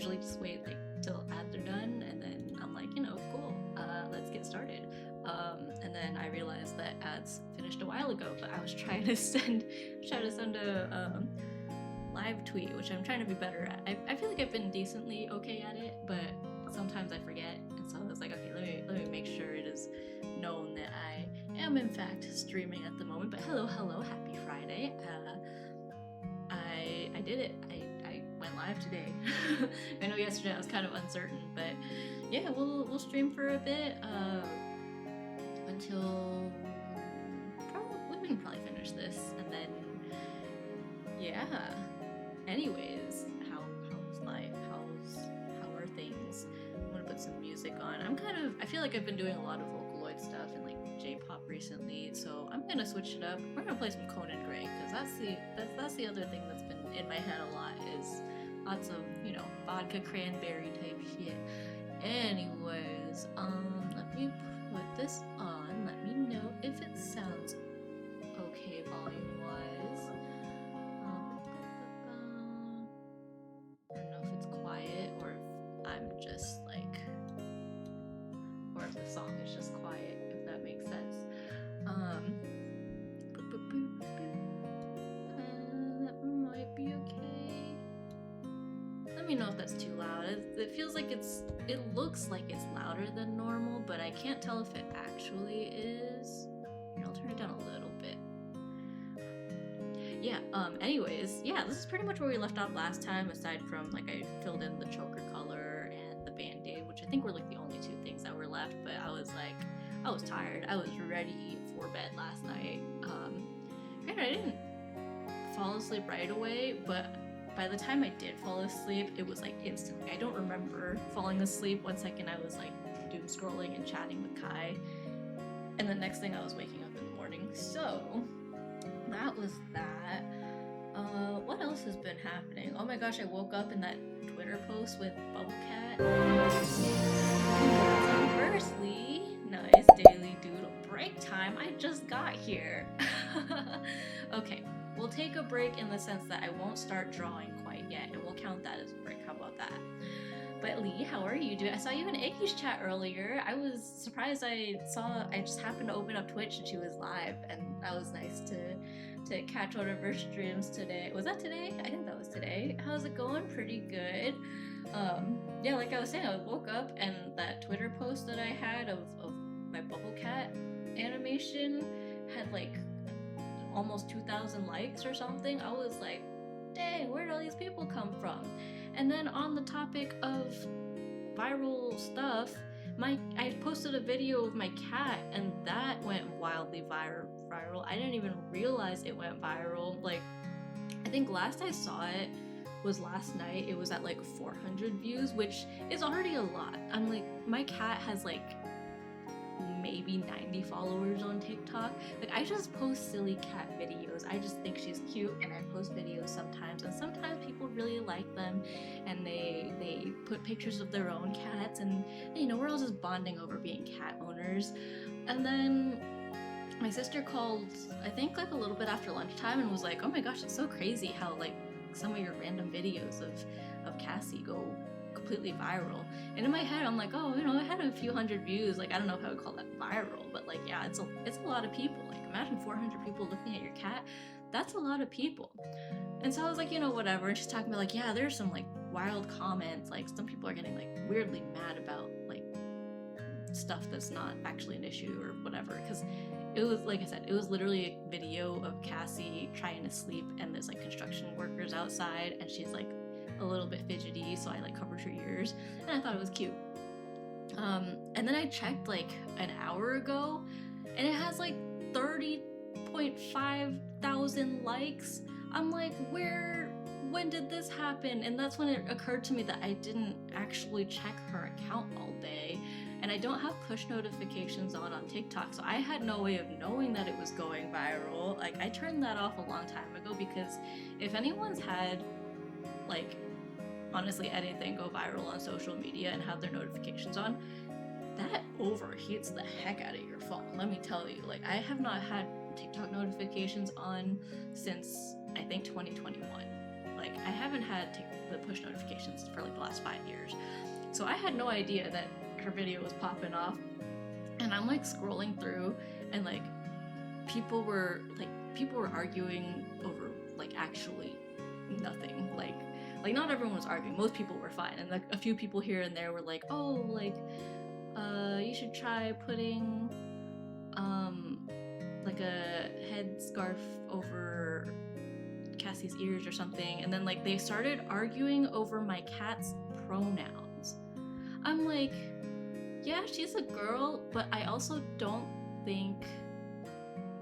usually just wait like till ads are done, and then I'm like, cool, let's get started. And then I realized that ads finished a while ago, but I was trying to send a live tweet, which I'm trying to be better at. I feel like I've been decently okay at it, but sometimes I forget, and so I was like, okay, let me make sure it is known that I am in fact streaming at the moment. But hello, happy Friday. I did it. I went live today. I know yesterday I was kind of uncertain, but yeah, we'll stream for a bit until we can probably finish this, and then yeah. Anyways, how's life? How are things? I'm gonna put some music on. I feel like I've been doing a lot of Vocaloid stuff and like J-pop recently, so I'm gonna switch it up. We're gonna play some Conan Gray, because that's the other thing that's been in my head a lot, is lots of, vodka cranberry type shit. Anyways, let me put this on. Let me know if it sounds okay volume wise. I don't know if it's quiet or if I'm just like, or if the song is just quiet, if that makes sense. That might be okay. Let me know if that's too loud. It feels like it looks like it's louder than normal, but I can't tell if it actually is. Here, I'll turn it down a little bit. Yeah, anyways, yeah, this is pretty much where we left off last time, aside from, like, I filled in the choker color and the band-aid, which I think were, like, the only two things that were left, but I was tired. I was ready for bed last night. Granted, I didn't fall asleep right away, but by the time I did fall asleep, it was, like, instantly. I don't remember falling asleep. 1 second I was, like, doom scrolling and chatting with Kai, and the next thing I was waking up in the morning, so that was that. What else has been happening? Oh my gosh, I woke up in that Twitter post with Bubblecat. Conversely, nice daily doodle break time. I just got here. Okay, we'll take a break in the sense that I won't start drawing quite yet, and we'll count that as a break. How about that? But Lee, how are you doing? I saw you in Iggy's chat earlier. I was surprised. I just happened to open up Twitch and she was live, and that was nice to catch one of her streams today. Was that today? I think that was today. How's it going? Pretty good. Yeah, like I was saying, I woke up and that Twitter post that I had of my Bubblecat animation had like almost 2,000 likes or something. I was like, dang, where did all these people come from? And then on the topic of viral stuff, I posted a video of my cat, and that went wildly viral. I didn't even realize it went viral. Like, I think last I saw it was last night. It was at like 400 views, which is already a lot. I'm like, my cat has like maybe 90 followers on TikTok. Like, I just post silly cat videos. I just think she's cute, and I post videos sometimes, and sometimes people really like them, and they put pictures of their own cats, and we're all just bonding over being cat owners. And then my sister called, I think like a little bit after lunchtime, and was like, oh my gosh, it's so crazy how like some of your random videos of Cassie go completely viral. And in my head I'm like, oh, it had a few hundred views. Like, I don't know if I would call that viral, but like, yeah, it's a lot of people. Like, imagine 400 people looking at your cat. That's a lot of people. And so I was like, whatever. And she's talking about like, yeah, there's some like wild comments. Like, some people are getting like weirdly mad about like stuff that's not actually an issue or whatever. Because it was, like I said, it was literally a video of Cassie trying to sleep, and there's like construction workers outside, and she's like a little bit fidgety, so I like covered her ears, and I thought it was cute. And then I checked like an hour ago, and it has like 30.5 thousand likes. I'm like, when did this happen? And that's when it occurred to me that I didn't actually check her account all day, and I don't have push notifications on TikTok, so I had no way of knowing that it was going viral. Like, I turned that off a long time ago, because if anyone's had like honestly anything go viral on social media and have their notifications on, that overheats the heck out of your phone, let me tell you. Like, I have not had TikTok notifications on since I think 2021. like, I haven't had the push notifications for like the last 5 years. So I had no idea that her video was popping off. And I'm like scrolling through, and like people were arguing over like actually nothing. Like not everyone was arguing. Most people were fine. And like a few people here and there were like, "Oh, like you should try putting like a headscarf over Cassie's ears or something." And then like they started arguing over my cat's pronouns. I'm like, yeah, she's a girl, but I also don't think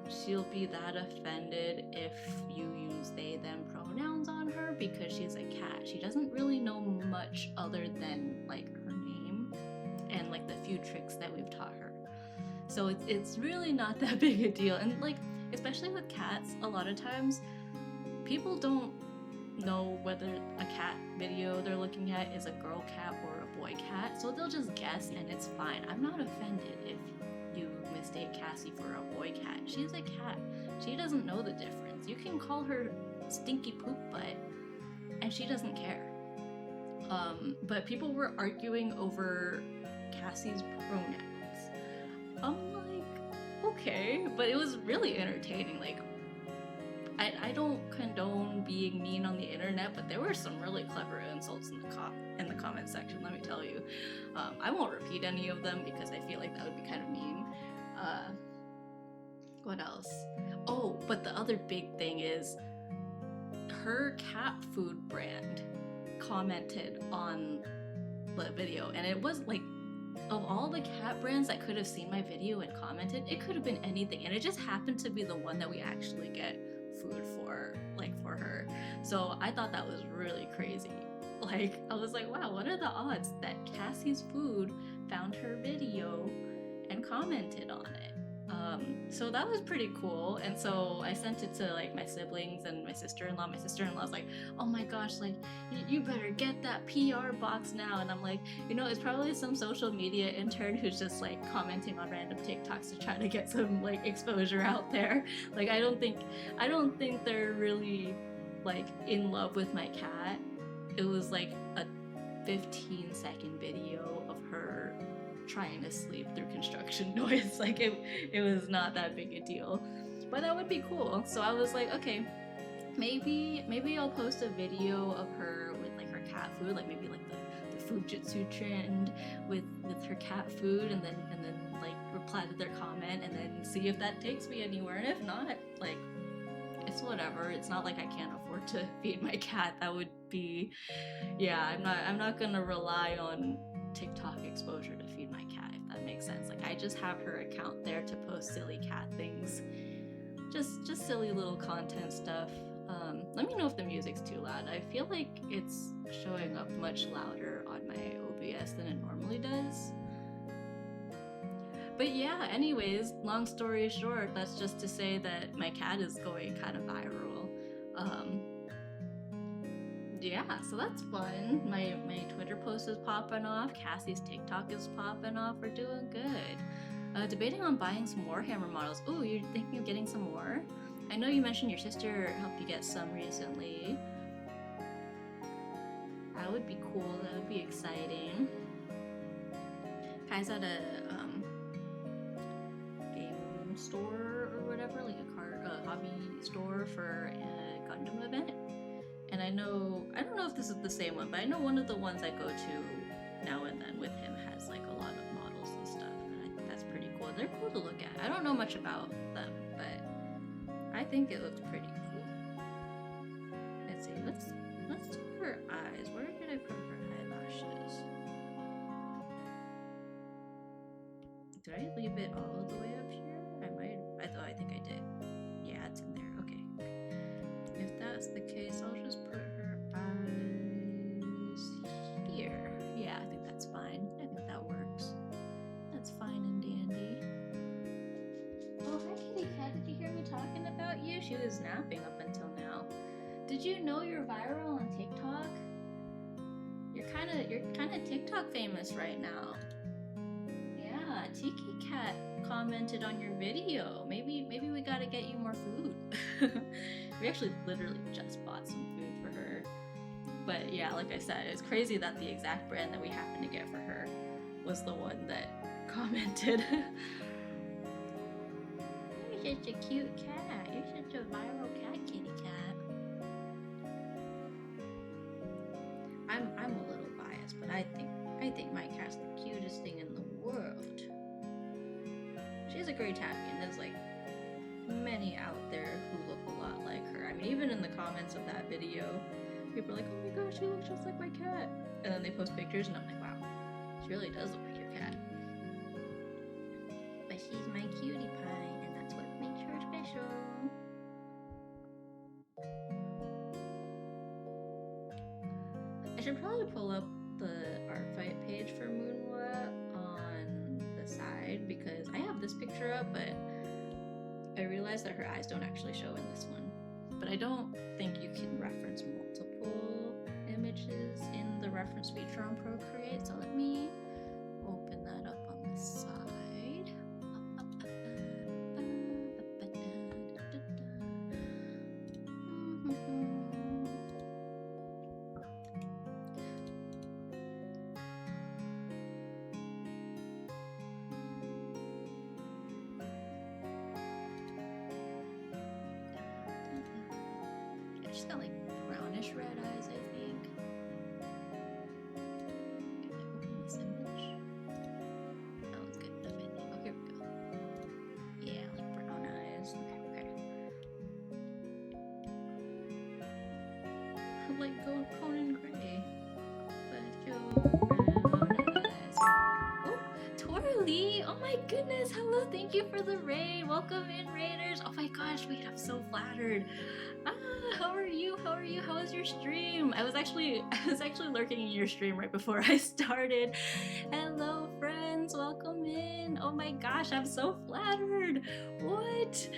she'll be that offended if you use they them pronouns on her, because she's a cat. She doesn't really know much other than like her name and like the few tricks that we've taught her. So it's really not that big a deal. And like, especially with cats, a lot of times people don't know whether a cat video they're looking at is a girl cat or a boy cat, so they'll just guess and it's fine. I'm not offended if you mistake Cassie for a boy cat. She's a cat. She doesn't know the difference. You can call her stinky poop butt and she doesn't care. But people were arguing over Cassie's pronouns. I'm like, okay, but it was really entertaining. Like, I don't condone being mean on the internet, but there were some really clever insults in the comment section, let me tell you. I won't repeat any of them because I feel like that would be kind of mean. What else? Oh, but the other big thing is her cat food brand commented on the video, and it was like, of all the cat brands that could have seen my video and commented, it could have been anything, and it just happened to be the one that we actually get food for, like for her. So I thought that was really crazy. Like, I was like, wow, what are the odds that Cassie's food found her video and commented on it? So that was pretty cool. And so I sent it to like my siblings and my sister-in-law. My sister-in-law's like, oh my gosh, like you better get that PR box now. And I'm like, you know, it's probably some social media intern who's just like commenting on random TikToks to try to get some like exposure out there. Like, I don't think they're really like in love with my cat. It was like a 15-second video of her trying to sleep through construction noise. Like, it was not that big a deal, but that would be cool. So I was like, okay, maybe I'll post a video of her with like her cat food, like maybe like the Fujitsu trend with her cat food, and then like reply to their comment and then see if that takes me anywhere. And if not, like, it's whatever. It's not like I can't afford to feed my cat. That would be, yeah, I'm not gonna rely on TikTok exposure to feed my cat, if that makes sense. Like, I just have her account there to post silly cat things, just silly little content stuff. Let me know if the music's too loud. I feel like it's showing up much louder on my OBS than it normally does. But yeah, anyways, long story short, that's just to say that my cat is going kind of viral. Yeah, so that's fun. My Twitter post is popping off. Cassie's TikTok is popping off. We're doing good. Debating on buying some Warhammer models. Ooh, you're thinking of getting some more? I know you mentioned your sister helped you get some recently. That would be cool. That would be exciting. Kai's at a game store or whatever, like a hobby store for a Gundam event. And I don't know if this is the same one, but I know one of the ones I go to now and then with him has like a lot of models and stuff, and I think that's pretty cool. They're cool to look at. I don't know much about them, but I think it looks pretty cool. Let's see, let's do her eyes. Where did I put her eyelashes? Did I leave it all the way up here? I think I did. Yeah, it's in there. Okay. If that's the case, I'll just put her eyes here. Yeah, I think that's fine. I think that works. That's fine and dandy. Oh, hi kitty cat. Did you hear me talking about you? She was napping up until now. Did you know you're viral on TikTok? You're kind of TikTok famous right now. Yeah, Tiki Cat commented on your video. Maybe we gotta get you more food. We actually literally just bought some food for her. But yeah, like I said, it's crazy that the exact brand that we happened to get for her was the one that commented. You're such a cute cat. You're such a viral cat, kitty cat. I'm a little biased, but I think my cat's the cutest thing in the world. She's a Grey Tabby, and there's like many out there who look a lot like her. I mean, even in the comments of that video, people are like, oh my gosh, she looks just like my cat. And then they post pictures and I'm like, wow, she really does look like your cat. But she's my cutie pie, and that's what makes her special. I should probably pull up the art fight page for Moonwa on the side because I have this picture up, but I realized that her eyes don't actually show in this one. But I don't think you can reference multiple images in the reference feature on Procreate, so let me open that up on the side. She's got like brownish red eyes, I think. If I open this image, that one's good enough, I think. Oh, here we go. Yeah, like brown eyes. Okay. Like Conan Gray, but brown eyes. Oh, Torley! Oh my goodness! Hello, thank you for the raid. Welcome in, raiders. Oh my gosh, wait, I'm so flattered. How are you? How was your stream? I was actually lurking in your stream right before I started. Hello, friends. Welcome in. Oh my gosh, I'm so flattered. What?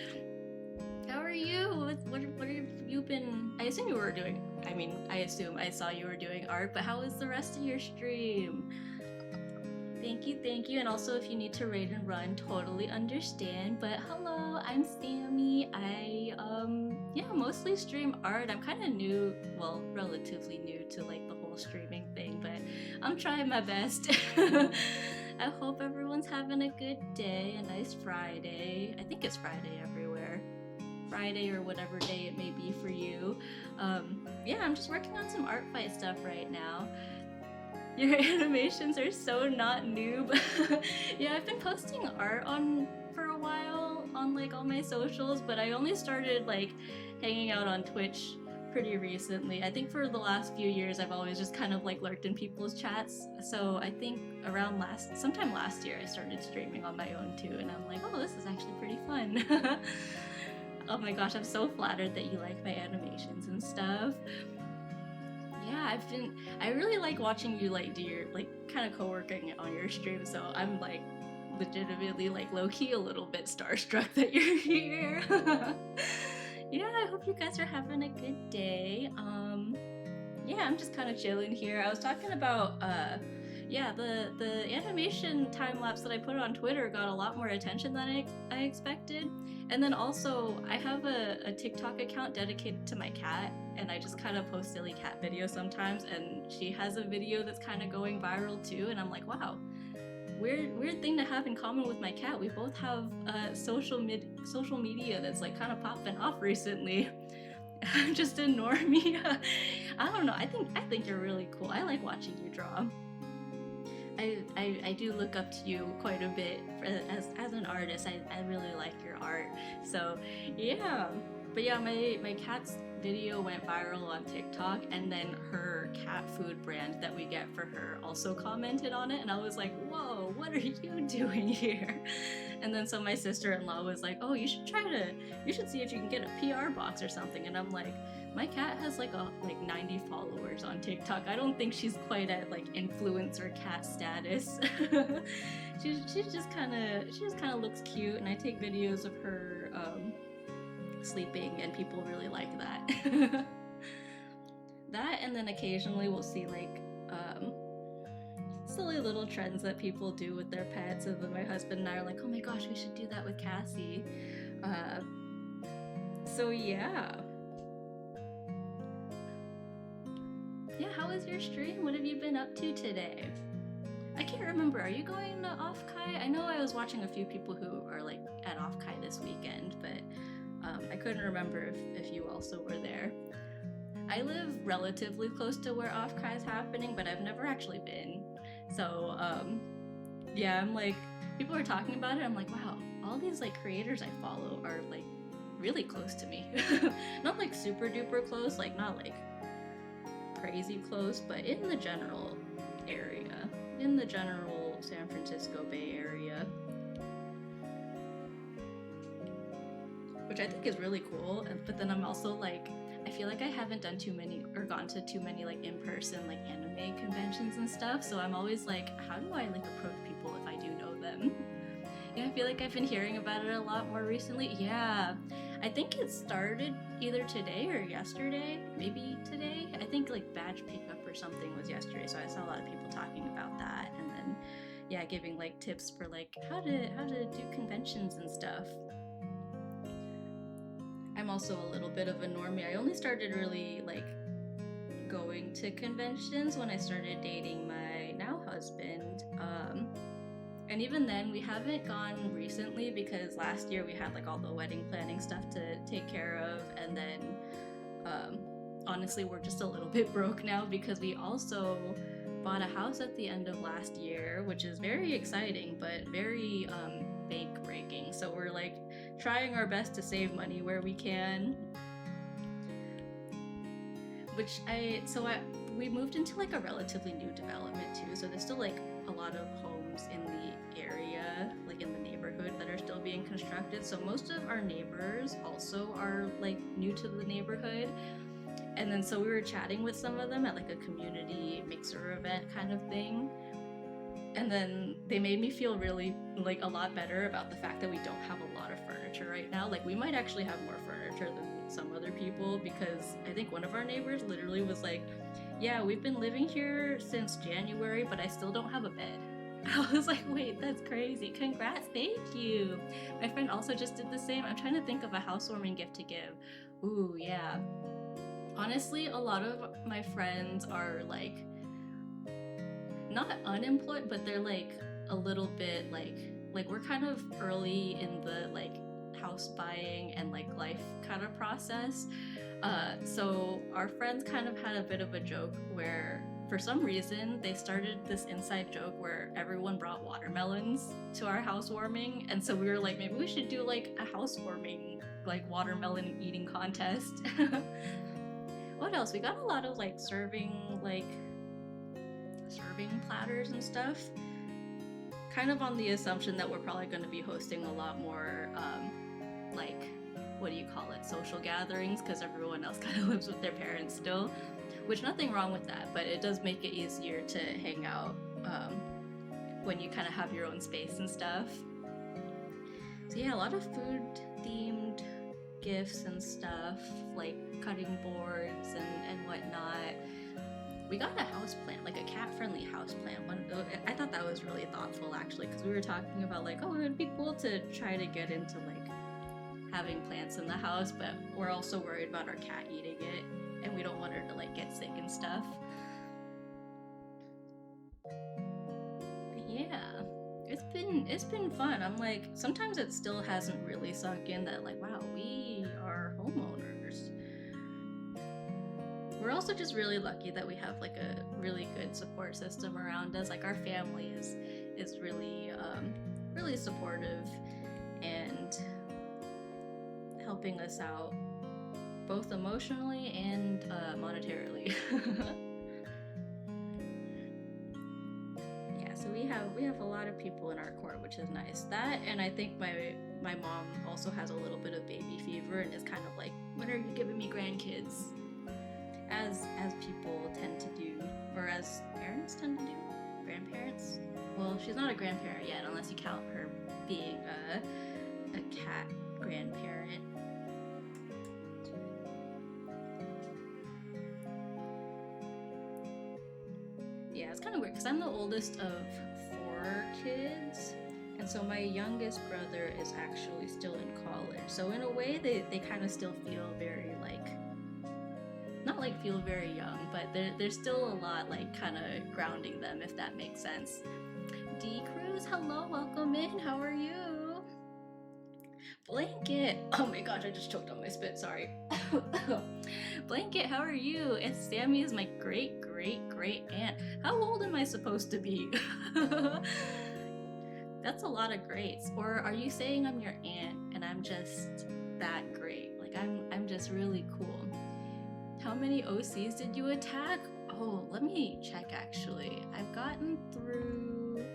How are you? What have you been? I assume you were doing. I assume I saw you were doing art, but how was the rest of your stream? Thank you. And also, if you need to raid and run, totally understand. But hello, I'm Sammy. I mostly stream art. I'm kind of new, well, relatively new to like the whole streaming thing, but I'm trying my best. I hope everyone's having a good day, a nice Friday. I think it's Friday everywhere. Friday or whatever day it may be for you. I'm just working on some art fight stuff right now. Your animations are so not noob. Yeah, I've been posting art for a while on like all my socials, but I only started like hanging out on Twitch pretty recently. I think for the last few years I've always just kind of like lurked in people's chats. So I think around sometime last year I started streaming on my own too, and I'm like, oh, this is actually pretty fun. Oh my gosh, I'm so flattered that you like my animations and stuff. Yeah, I really like watching you like do your like kind of co-working on your stream, so I'm like legitimately like low-key a little bit starstruck that you're here. Yeah, I hope you guys are having a good day. Yeah, I'm just kind of chilling here. I was talking about the animation time lapse that I put on Twitter got a lot more attention than I expected. And then also, I have a TikTok account dedicated to my cat, and I just kind of post silly cat videos sometimes, and she has a video that's kind of going viral too, and I'm like, wow, weird thing to have in common with my cat. We both have social media that's like kind of popping off recently. I'm just a normie. I don't know. I think you're really cool. I like watching you draw. I do look up to you quite a bit as an artist. I really like your art. So yeah. But yeah, my cat's video went viral on TikTok, and then her cat food brand that we get for her also commented on it, and I was like, whoa, what are you doing here? And then so my sister-in-law was like, oh, you should see if you can get a PR box or something. And I'm like, my cat has like 90 followers on TikTok. I don't think she's quite at like influencer cat status. she just kind of looks cute, and I take videos of her sleeping, and people really like that. That, and then occasionally we'll see like silly little trends that people do with their pets, and then my husband and I are like, oh my gosh, we should do that with Cassie. So yeah, was your stream? What have you been up to today? I can't remember. Are you going to Offkai? I know I was watching a few people who are like at Offkai this weekend, but I couldn't remember if you also were there. I live relatively close to where Offkai is happening, but I've never actually been. So yeah, I'm like, people are talking about it. I'm like, wow, all these like creators I follow are like really close to me. Not like super duper close, like not like crazy close, but in the general area, in the general San Francisco Bay Area, which I think is really cool. But then I'm also like, I feel like I haven't done too many or gone to too many like in-person like anime conventions and stuff, so I'm always like, how do I like approach people if I do know them? Yeah, I feel like I've been hearing about it a lot more recently. Yeah, I think it started either today or yesterday, maybe today. I think like badge pickup or something was yesterday, so I saw a lot of people talking about that, and then yeah, giving like tips for like how to do conventions and stuff. I'm also a little bit of a normie. I only started really like going to conventions when I started dating my now husband. And even then, we haven't gone recently because last year we had like all the wedding planning stuff to take care of, and then honestly, we're just a little bit broke now because we also bought a house at the end of last year, which is very exciting but very bank breaking. So we're like trying our best to save money where we can. We moved into like a relatively new development too, so there's still like a lot of homes in the area, like in the neighborhood, that are still being constructed. So most of our neighbors also are like new to the neighborhood. And then so we were chatting with some of them at like a community mixer event kind of thing. And then they made me feel really like a lot better about the fact that we don't have a lot of furniture right now. Like we might actually have more furniture than some other people, because I think one of our neighbors literally was like, yeah, we've been living here since January, but I still don't have a bed. I was like, wait, that's crazy. Congrats, thank you. My friend also just did the same. I'm trying to think of a housewarming gift to give. Ooh, yeah. Honestly, a lot of my friends are like, not unemployed, but they're like a little bit like we're kind of early in the like house buying and like life kind of process. So our friends kind of had a bit of a joke where for some reason they started this inside joke where everyone brought watermelons to our housewarming, and so we were like, maybe we should do like a housewarming like watermelon eating contest. What else? We got a lot of like serving platters and stuff, kind of on the assumption that we're probably going to be hosting a lot more like, what do you call it, social gatherings, because everyone else kind of lives with their parents still, which nothing wrong with that, but it does make it easier to hang out when you kind of have your own space and stuff. So yeah, a lot of food themed gifts and stuff, like cutting boards and whatnot. We got a house plant, like a cat-friendly house plant. I thought that was really thoughtful, actually, because we were talking about like, oh, it would be cool to try to get into like having plants in the house, but we're also worried about our cat eating it, and we don't want her to like get sick and stuff. But yeah, it's been fun. I'm like, sometimes it still hasn't really sunk in that like, wow, we are homeowners. We're also just really lucky that we have like a really good support system around us. Like our family is really really supportive and helping us out both emotionally and monetarily. Yeah, so we have a lot of people in our court, which is nice. That, and I think my mom also has a little bit of baby fever and is kind of like, when are you giving me grandkids? As people tend to do, or as parents tend to do, grandparents. Well, she's not a grandparent yet, unless you count her being a cat grandparent. Yeah, it's kind of weird because I'm the oldest of 4 kids, and so my youngest brother is actually still in college. So in a way, they kind of still feel very like not like feel very young, but there's still a lot like kind of grounding them, if that makes sense. D Cruz, hello, welcome in. How are you? Blanket. Oh my gosh, I just choked on my spit. Sorry. Blanket, how are you? It's Sammy is my great aunt. How old am I supposed to be? That's a lot of greats. Or are you saying I'm your aunt and I'm just that great? Like I'm just really cool. How many OCs did you attack? Oh, let me check actually. I've gotten through.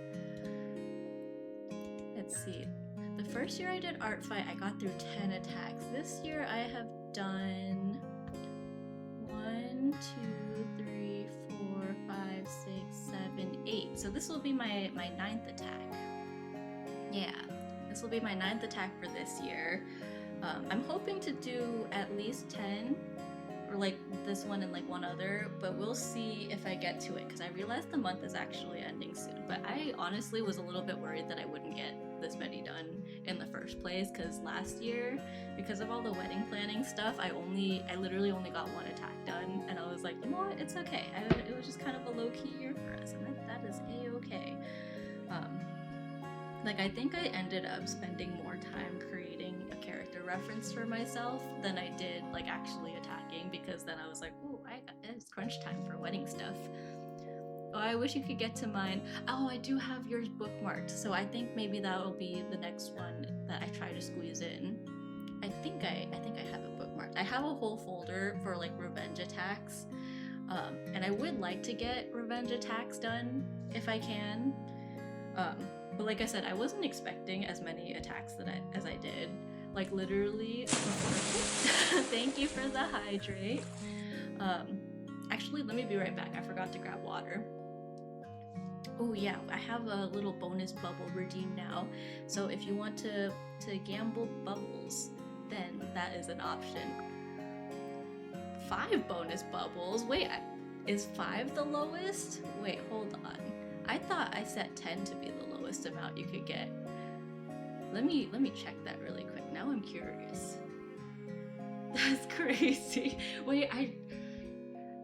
Let's see. The first year I did art fight, I got through 10 attacks. This year I have done 1, 2, 3, 4, 5, 6, 7, 8. So this will be my 9th attack. Yeah, this will be my 9th attack for this year. I'm hoping to do at least 10, or like this one and like one other, but we'll see if I get to it, because I realized the month is actually ending soon. But I honestly was a little bit worried that I wouldn't get this many done in the first place, because last year, because of all the wedding planning stuff, I literally only got 1 attack done, and I was like, you know what, it's okay. It was just kind of a low-key year for us, and that is a-okay. Like, I think I ended up spending more time creating a character reference for myself than I did, like, actually attacking, because then I was like, ooh, it's crunch time for wedding stuff. Oh, I wish you could get to mine. Oh, I do have yours bookmarked, so I think maybe that will be the next one that I try to squeeze in. I think I have it bookmarked. I have a whole folder for, like, revenge attacks, and I would like to get revenge attacks done if I can. But like I said, I wasn't expecting as many attacks as I did. Like literally, thank you for the hydrate. Actually, let me be right back. I forgot to grab water. Oh yeah, I have a little bonus bubble redeem now. So if you want to gamble bubbles, then that is an option. 5 bonus bubbles? Wait, is 5 the lowest? Wait, hold on. I thought I set 10 to be the lowest amount you could get. Let me check that really quick. Now I'm curious. That's crazy. Wait,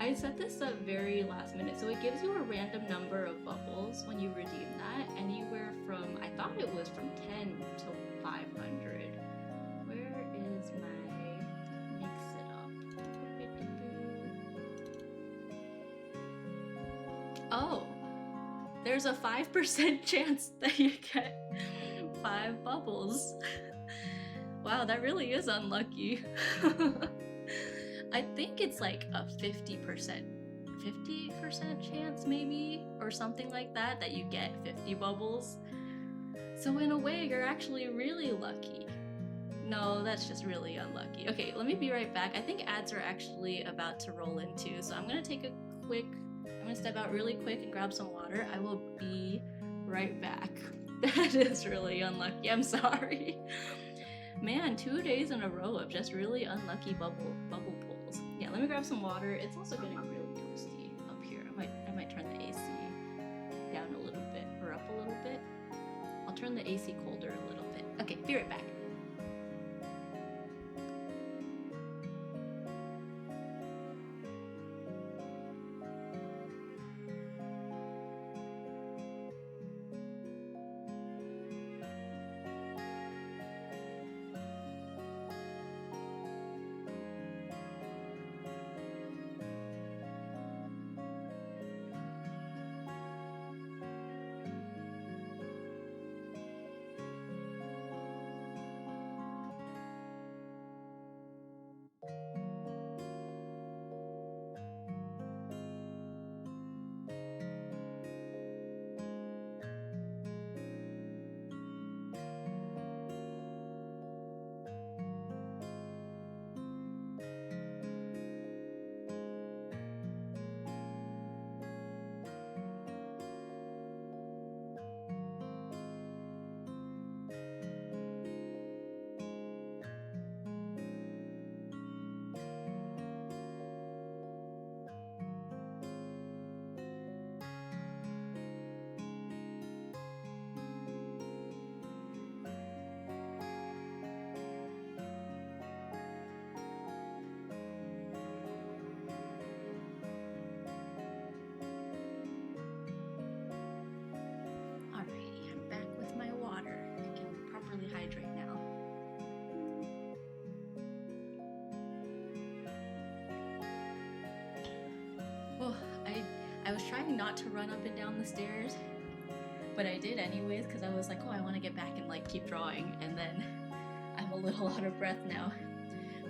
I set this up very last minute, so it gives you a random number of bubbles when you redeem that, anywhere from, I thought it was from 10 to 500. Where is my mix it up? Oh, there's a 5% chance that you get 5 bubbles. Wow, that really is unlucky. I think it's like a 50% chance maybe, or something like that you get 50 bubbles. So in a way, you're actually really lucky. No, that's just really unlucky. Okay, let me be right back. I think ads are actually about to roll in too, so I'm gonna step out really quick and grab some water. I will be right back. That is really unlucky. I'm sorry. Man, 2 days in a row of just really unlucky bubble pulls. Yeah, let me grab some water. It's also getting really toasty up here. I might turn the AC down a little bit, or up a little bit. I'll turn the AC colder a little bit. Okay, be right back. I was trying not to run up and down the stairs, but I did anyways because I was like, oh, I want to get back and like keep drawing, and then I'm a little out of breath now.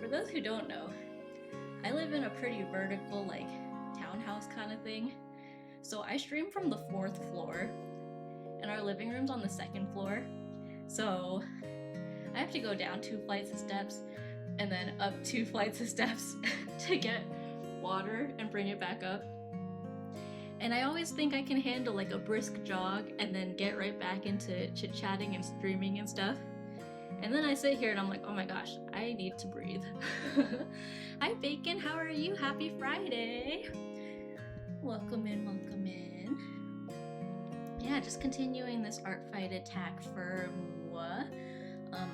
For those who don't know, I live in a pretty vertical like townhouse kind of thing, so I stream from the 4th floor, and our living room's on the 2nd floor, so I have to go down 2 flights of steps and then up 2 flights of steps to get water and bring it back up. And I always think I can handle like a brisk jog and then get right back into chit-chatting and streaming and stuff. And then I sit here and I'm like, oh my gosh, I need to breathe. Hi Bacon, how are you? Happy Friday! Welcome in, welcome in. Yeah, just continuing this art fight attack for moi.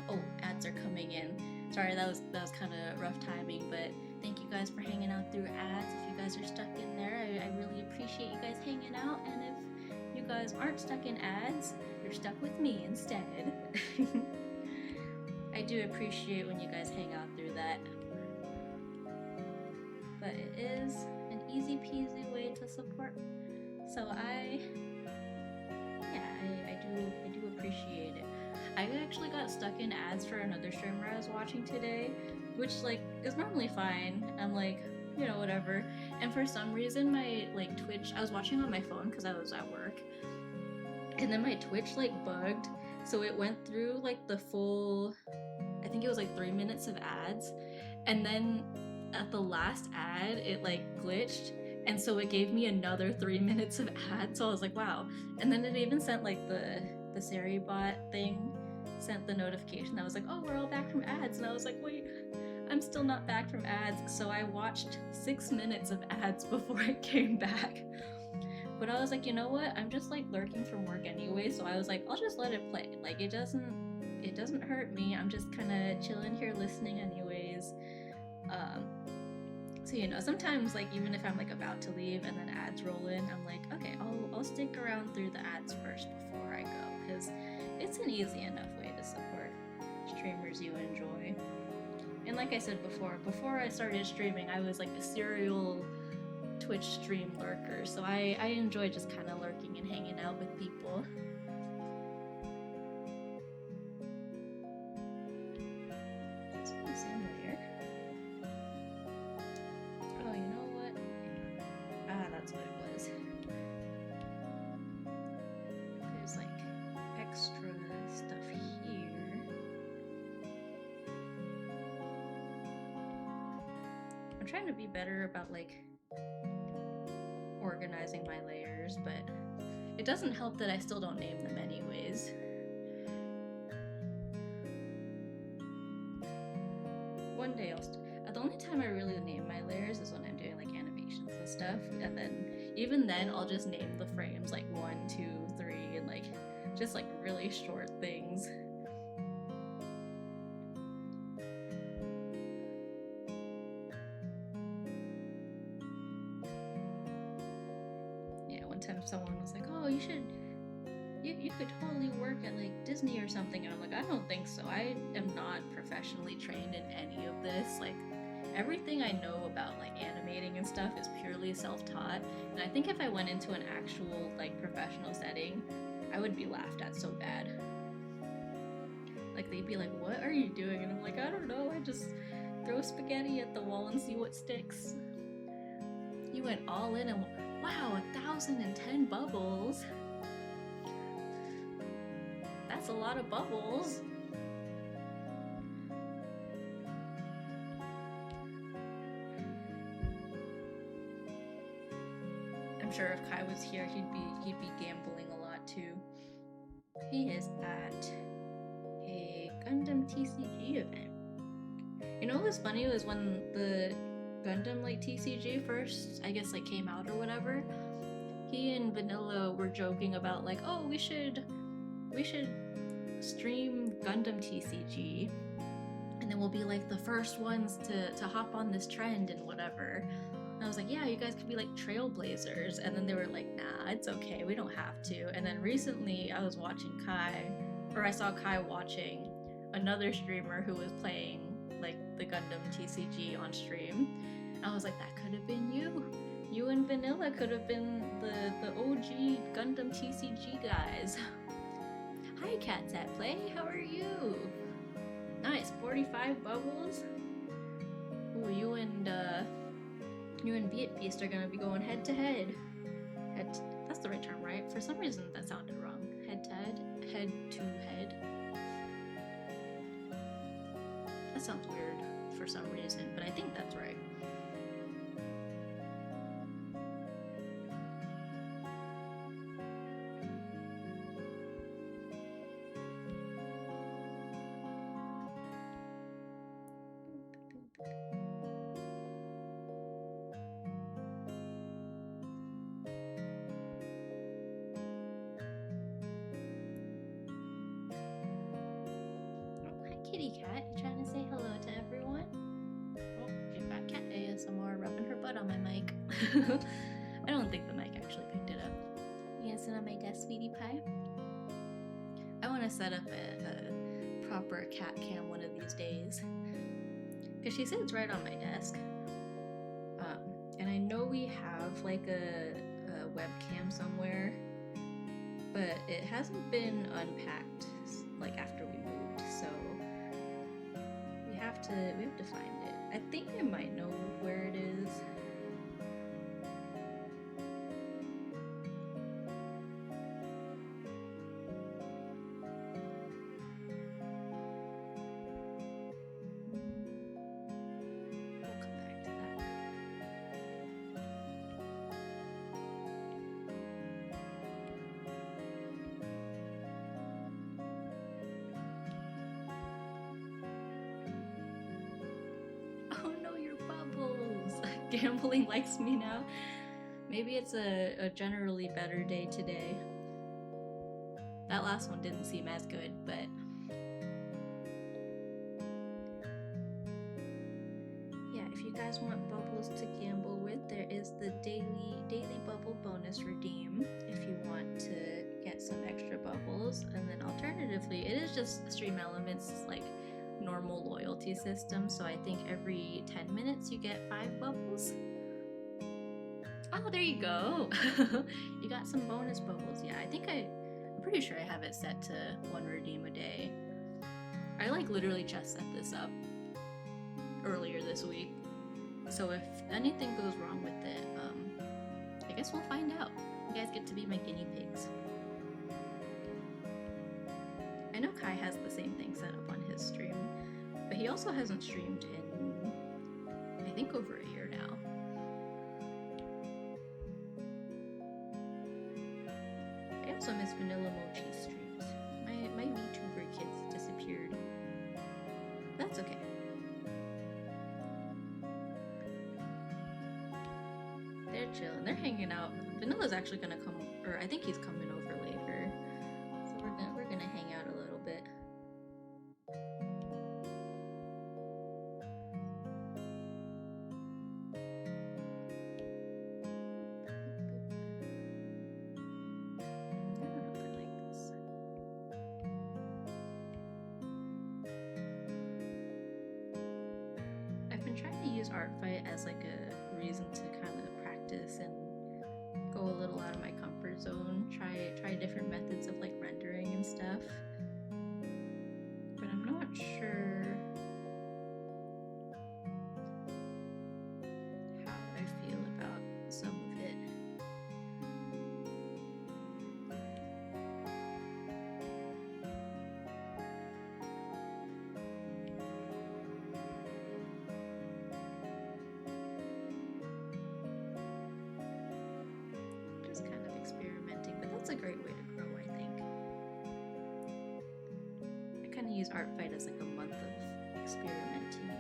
Oh, ads are coming in. Sorry, that was kind of rough timing, but thank you guys for hanging out through ads. If you guys are stuck in there, I really appreciate you guys hanging out. And if you guys aren't stuck in ads, you're stuck with me instead. I do appreciate when you guys hang out through that. But it is an easy peasy way to support. So I do appreciate it. I actually got stuck in ads for another streamer I was watching today, which like is normally fine. I'm like, you know, whatever. And for some reason my like Twitch, I was watching on my phone because I was at work, and then my Twitch like bugged, so it went through like the full, I think it was like 3 minutes of ads, and then at the last ad it like glitched, and so it gave me another 3 minutes of ads. So I was like, wow. And then it even sent like the Sari bot thing sent the notification that was like, oh, we're all back from ads. And I was like, wait, I'm still not back from ads. So I watched 6 minutes of ads before it came back. But I was like, you know what, I'm just like lurking from work anyway, so I was like, I'll just let it play. Like it doesn't hurt me. I'm just kind of chilling here listening anyways. So you know, sometimes like even if I'm like about to leave and then ads roll in, I'm like, okay, I'll stick around through the ads first before I go, because it's an easy enough way to support streamers you enjoy. And like I said before I started streaming, I was like a serial Twitch stream lurker, so I enjoy just kind of lurking and hanging out with people. It's the same layer. Oh, you know what? Ah, that's what it was. There's like extra stuff here. I'm trying to be better about like organizing my layers, but it doesn't help that I still don't name them anyways. One day the only time I really name my layers is when I'm doing like animations and stuff, and then even then I'll just name the frames like 1, 2, 3, and like just like really short things. One time someone was like, oh, you could totally work at like Disney or something, and I'm like, I don't think so. I am not professionally trained in any of this. Like everything I know about like animating and stuff is purely self-taught, and I think if I went into an actual like professional setting, I would be laughed at so bad. Like they'd be like, what are you doing? And I'm like, I don't know, I just throw spaghetti at the wall and see what sticks. You went all in, and wow, 1,010 bubbles. That's a lot of bubbles. I'm sure if Kai was here, he'd be gambling a lot too. He is at a Gundam TCG event. You know what was funny was when the Gundam like TCG first, I guess, like came out or whatever, he and Vanilla were joking about like, oh, we should stream Gundam TCG, and then we'll be like the first ones to hop on this trend and whatever. And I was like, yeah, you guys could be like trailblazers. And then they were like, nah, it's okay, we don't have to. And then recently I was watching I saw Kai watching another streamer who was playing like the Gundam TCG on stream. And I was like, that could have been you. You and Vanilla could have been the OG Gundam TCG guys. Hi, Cats at Play. How are you? Nice, 45 bubbles. Ooh, you and Viet Beast are gonna be going head to head. That's the right term, right? For some reason that sounded wrong. Head to head, head to head. That sounds weird for some reason, but I think that's right. Kitty cat, you trying to say hello to everyone? Oh, we've got cat ASMR rubbing her butt on my mic. I don't think the mic actually picked it up. You gonna sit on my desk, sweetie pie? I want to set up a proper cat cam one of these days. Because she sits right on my desk. And I know we have like a webcam somewhere, but it hasn't been unpacked like after we moved, so we have to find it. I think I might know where it is. We'll come back to that. Oh no, your bubbles! Gambling likes me now. Maybe it's a generally better day today. That last one didn't seem as good, but yeah, if you guys want bubbles to gamble with, there is the daily bubble bonus redeem if you want to get some extra bubbles, and then alternatively, it is just Stream Elements like normal loyalty system, so I think every 10 minutes you get 5 bubbles. Oh, there you go. You got some bonus bubbles. Yeah, I'm pretty sure I have it set to 1 redeem a day. I like literally just set this up earlier this week. So if anything goes wrong with it, I guess we'll find out. You guys get to be my guinea pigs. I know Kai has the same thing set up on his stream, but he also hasn't streamed in, I think, over a year now. I also miss Vanilla Mochi's streams. My VTuber kids disappeared. That's okay. They're chilling. They're hanging out. Vanilla's actually gonna come, or I think he's coming over later. So we're gonna hang out a little bit. I don't know if I like this. I've been trying to use Artfight as like a reason to kind of practice and go a little out of my comfort zone, try different methods of like rendering and stuff. But I'm not sure how I feel about some of it. Just kind of experimenting, but that's a great way to grow, I think. I kind of use Artfight as like a month of experimenting.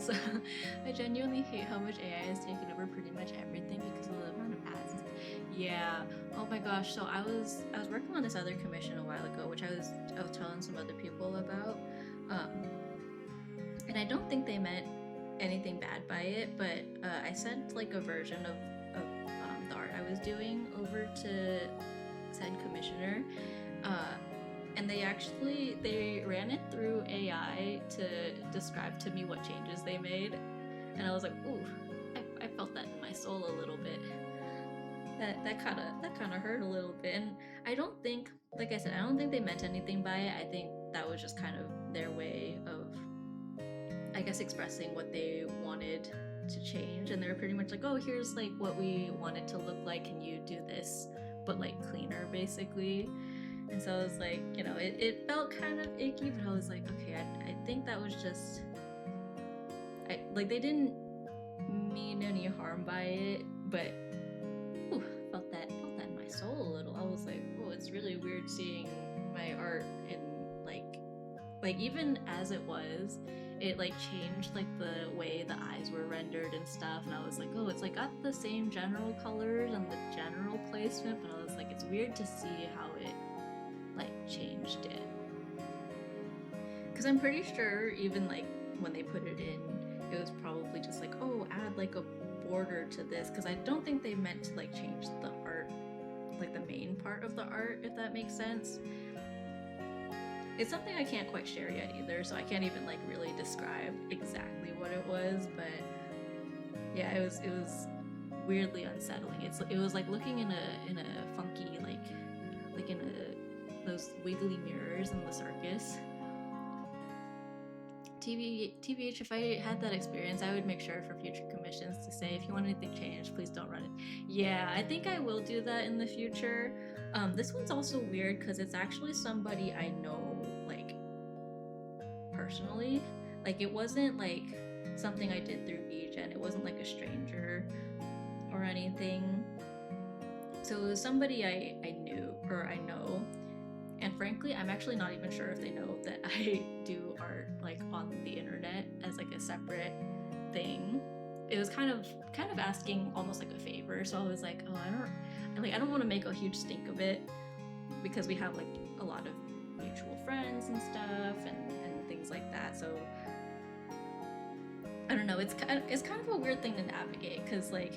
ads. I genuinely hate how much AI has taken over pretty much everything because of the amount of ads. Yeah. Oh my gosh. So I was working on this other commission a while ago, which I was telling some other people about. And I don't think they meant anything bad by it, but I sent like a version of the art I was doing over to said commissioner, and they ran it through AI to describe to me what changes they made, and I was like, ooh, I felt that in my soul a little bit. That kind of hurt a little bit, and I don't think, like I said, I don't think they meant anything by it. I think that was just kind of their way of, I guess, expressing what they wanted to change, and they were pretty much like, oh, here's like what we want it to look like, can you do this but like cleaner, basically. And so I was like, it felt kind of icky, but I was like, okay, I think that was just, like, they didn't mean any harm by it, but felt that in my soul a little. I was like, oh, it's really weird seeing my art in like even as it was, it like changed like the way the eyes were rendered and stuff, and I was like, oh, it's like got the same general colors and the general placement, but I was like, it's weird to see how it like changed it, because I'm pretty sure even like when they put it in, it was probably just like, oh, add like a border to this, because I don't think they meant to like change the art, like the main part of the art, if that makes sense. It's something I can't quite share yet either, so I can't even like really describe exactly what it was, but yeah, it was weirdly unsettling. It was like looking in a funky like in those wiggly mirrors in the circus. TBH, if I had that experience, I would make sure for future commissions to say, if you want anything changed, please don't run it. Yeah, I think I will do that in the future. This one's also weird because it's actually somebody I know, like, personally. Like, it wasn't like something I did through VGen. It wasn't like a stranger or anything. So it was somebody I knew, or I know. And frankly, I'm actually not even sure if they know that I do art like on the internet as like a separate thing. It was kind of asking almost like a favor. So I was like, oh, I don't want to make a huge stink of it, because we have like a lot of mutual friends and stuff and things like that. So I don't know. It's kind of a weird thing to navigate, because like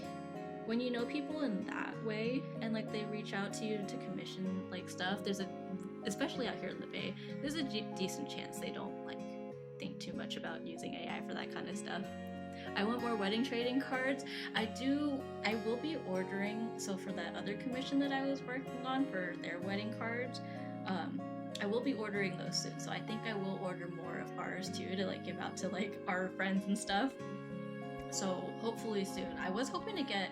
when you know people in that way and like they reach out to you to commission like stuff, especially out here in the Bay, there's a decent chance they don't like think too much about using AI for that kind of stuff. I want more wedding trading cards. I will be ordering, so for that other commission that I was working on for their wedding cards, I will be ordering those soon. So I think I will order more of ours too, to like give out to like our friends and stuff. So hopefully soon. I was hoping to get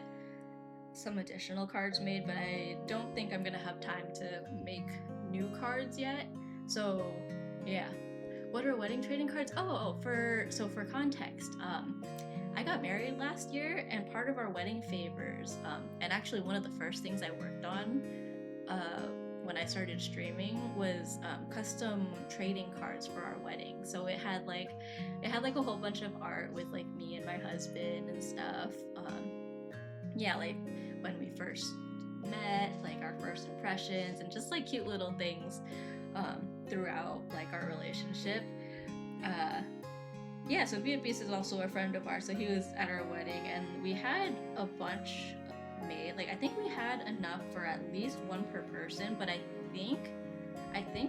some additional cards made, but I don't think I'm gonna have time to make new cards yet. So yeah. What are wedding trading cards? For context, I got married last year, and part of our wedding favors, and actually one of the first things I worked on when I started streaming was custom trading cards for our wedding. So it had like a whole bunch of art with like me and my husband and stuff. Yeah, like when we first met, like our first impressions, and just like cute little things throughout like our relationship. Yeah, so Beatrice is also a friend of ours, so he was at our wedding, and we had a bunch made. Like, I think we had enough for at least one per person, but I think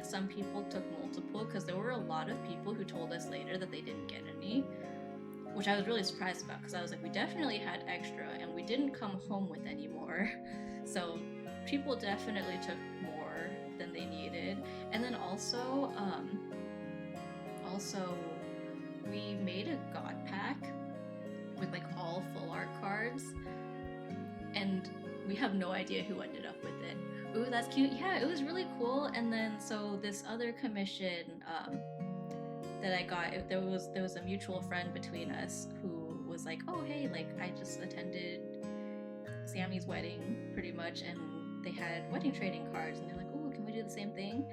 some people took multiple, because there were a lot of people who told us later that they didn't get any, which I was really surprised about, because I was like, we definitely had extra, and we didn't come home with any more. So people definitely took more than they needed. And then also we made a god pack with like all full art cards, and we have no idea who ended up with it. Ooh, that's cute. Yeah, it was really cool. And then so this other commission that I got, there was a mutual friend between us who was like, oh hey, like I just attended Sammy's wedding pretty much, and they had wedding trading cards, and they're like, oh, can we do the same thing?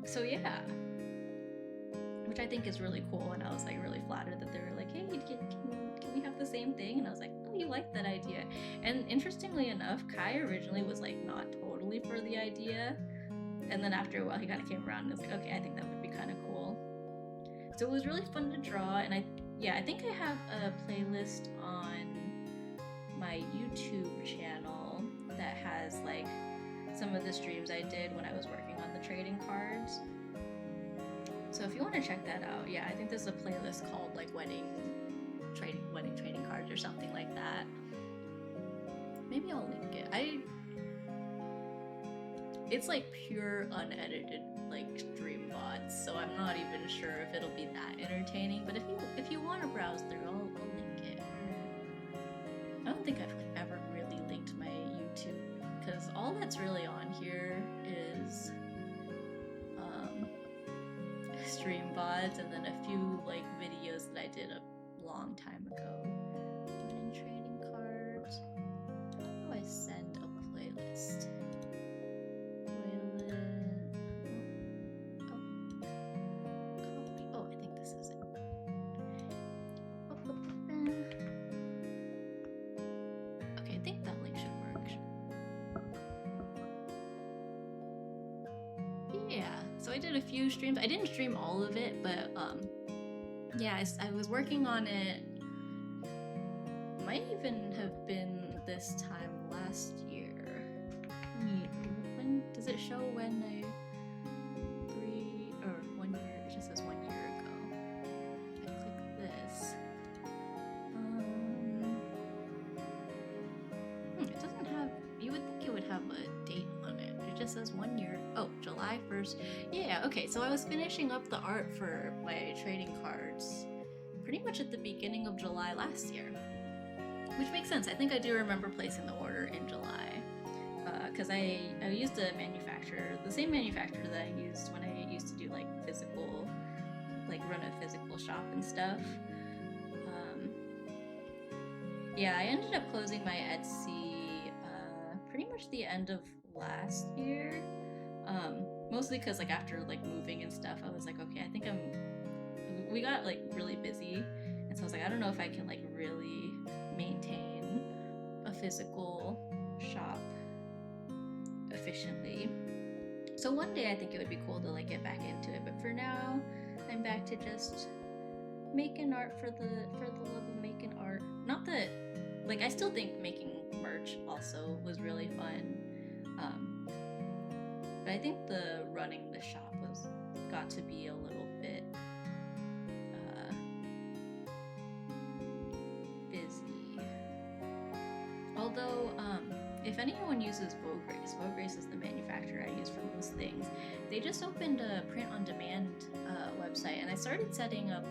So yeah, which I think is really cool. And I was like really flattered that they were like, hey, can we have the same thing? And I was like, oh, you like that idea. And interestingly enough, Kai originally was like not totally for the idea. And then after a while, he kind of came around and was like, okay, I think that would be kind of cool. So it was really fun to draw. And I think I have a playlist on my YouTube channel that has like some of the streams I did when I was working on the trading cards. So if you want to check that out, yeah, I think there's a playlist called like wedding trading cards or something like that. Maybe I'll link it. It's like pure unedited like stream bots, so I'm not even sure if it'll be that entertaining. But if you want to browse through, I'll link it. I don't think I've like ever really linked my YouTube, because all that's really on here is stream bots and then a few like videos that I did a long time ago. Wedding trading cards. How do I send a playlist? Oh, I think this is it. Okay, I think that link should work. Yeah, so I did a few streams. I didn't stream all of it, but yeah, I was working on it. Might even have been this time last year. When does it show when I 1 year? It just says 1 year ago. I click this. It doesn't have. You would think it would have a date on it. It just says 1 year. Oh, July 1st. Yeah. Okay. So I was finishing up the art for my trading cards pretty much at the beginning of July last year. Which makes sense. I think I do remember placing the order in July, because I used the same manufacturer that I used when I used to do like physical, like run a physical shop and stuff. Yeah, I ended up closing my Etsy pretty much the end of last year, mostly because like after like moving and stuff, I was like, okay, I think we got like really busy, and so I was like, I don't know if I can like really maintain a physical shop efficiently. So one day I think it would be cool to like get back into it, but for now I'm back to just making art for the love of making art. Not that like I still think making merch also was really fun, but I think the running the shop got to be a little bit busy. Although, if anyone uses Vograce is the manufacturer I use for most things. They just opened a print-on-demand website, and I started setting up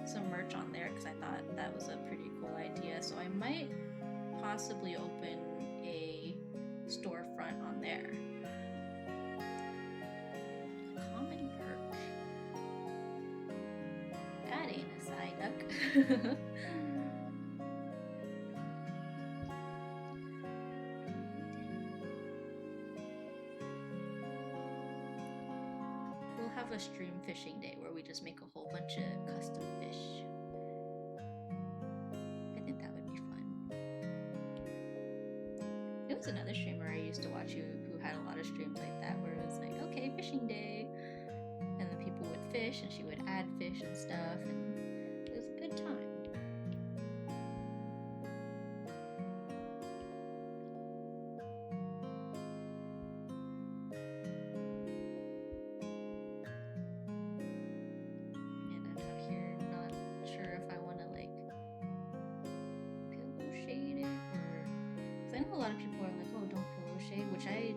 some merch on there because I thought that was a pretty cool idea. So I might possibly open a storefront on there. Common perch. That ain't a side duck. A stream fishing day where we just make a whole bunch of custom fish. I think that would be fun. It was another streamer I used to watch who had a lot of streams like that where it was like, okay, fishing day, and then people would fish and she would add fish and stuff, and it was a good time. A lot of people are like, oh, don't pillow shade, which I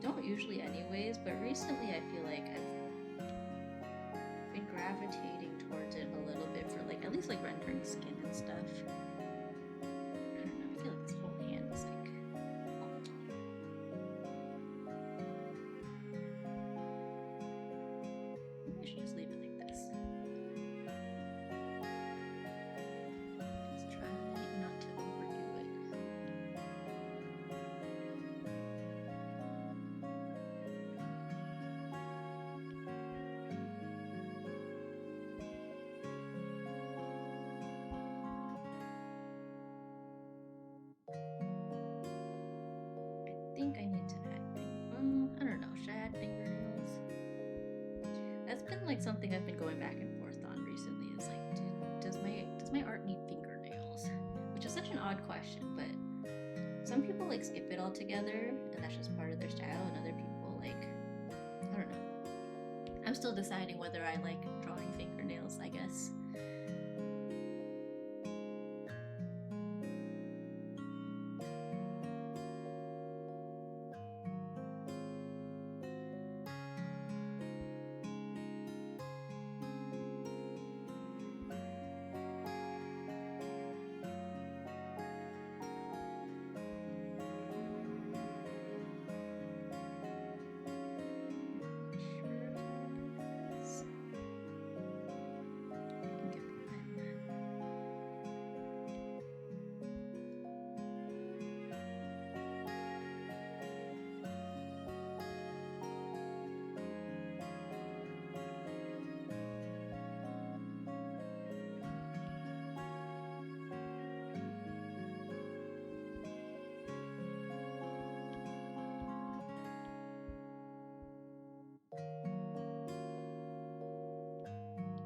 don't usually anyways, but recently I feel like I've been gravitating towards it a little bit for like at least like rendering skin and stuff. I don't know, I feel like this whole hand is like maybe I should just leave it like this. Just try not to overdo it. think I need to add, I don't know, should I add fingernails? That's been like something I've been going back and forth on recently, is like, does my art need fingernails? Which is such an odd question, but some people like skip it altogether and that's just part of their style, and other people like, I don't know. I'm still deciding whether I like drawing fingernails, I guess.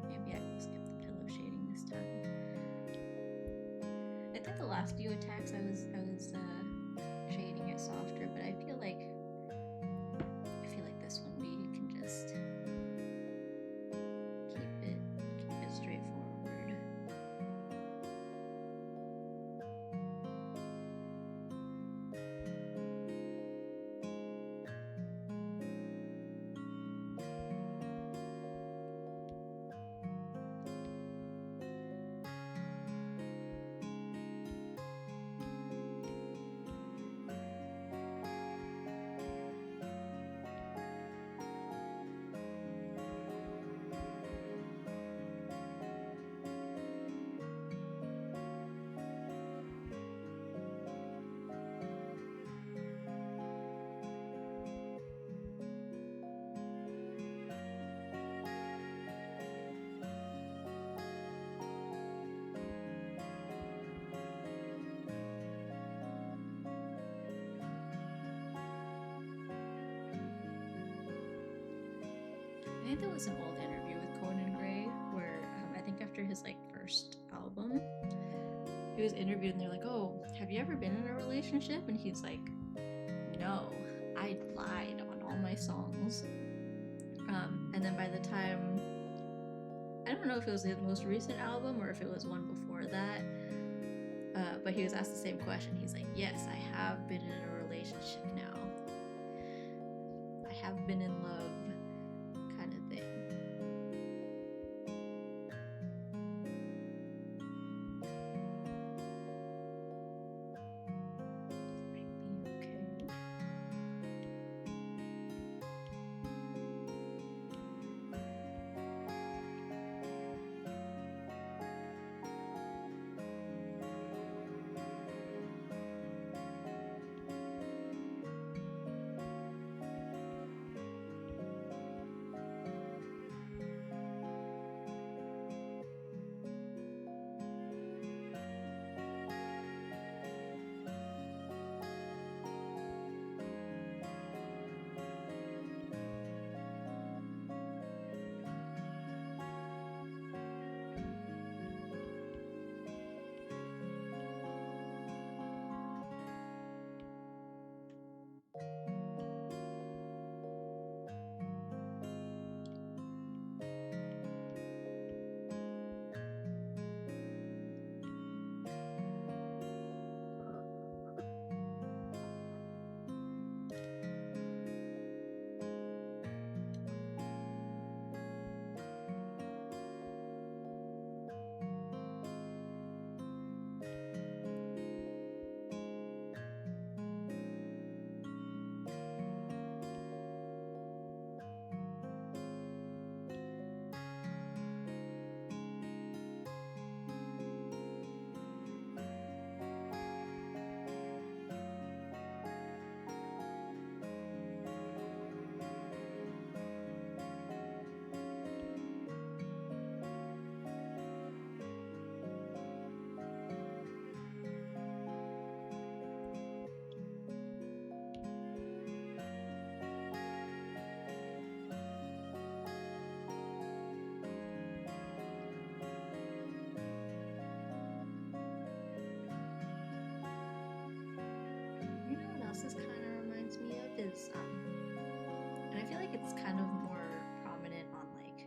Maybe I will skip the pillow shading this time. I think the last few attacks I was shading it softer, but I feel like this one we can just keep it straightforward. I think there was an old interview with Conan Gray where I think after his like first album, he was interviewed and they're like, "Oh, have you ever been in a relationship?" And he's like, "No, I lied on all my songs." And then by the time, I don't know if it was his most recent album or if it was one before that, but he was asked the same question. He's like, "Yes, I have been in a relationship now. I have been in love." challenges, and I feel like it's kind of more prominent on like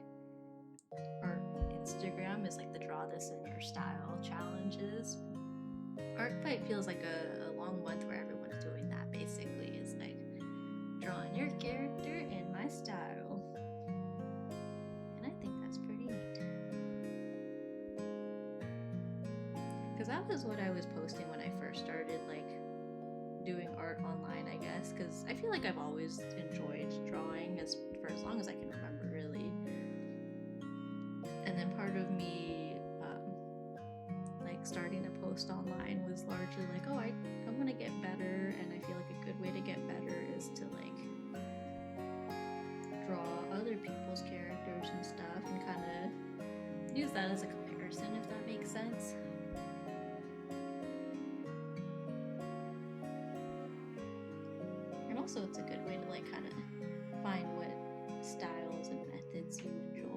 art Instagram is like the draw this in your style challenges. ArtFight feels like a long month where everyone's doing that. Basically, it's like drawing your character in my style, and I think that's pretty neat. Because that was what I was posting when I first started like doing art online, I guess, because I feel like I've always enjoyed drawing for as long as I can remember, really. And then part of me like starting to post online was largely like, oh, I want to get better, and I feel like a good way to get better is to like draw other people's characters and stuff and kind of use that as a comparison, if that makes sense. And also it's a good way to like kind of find what styles and methods you enjoy.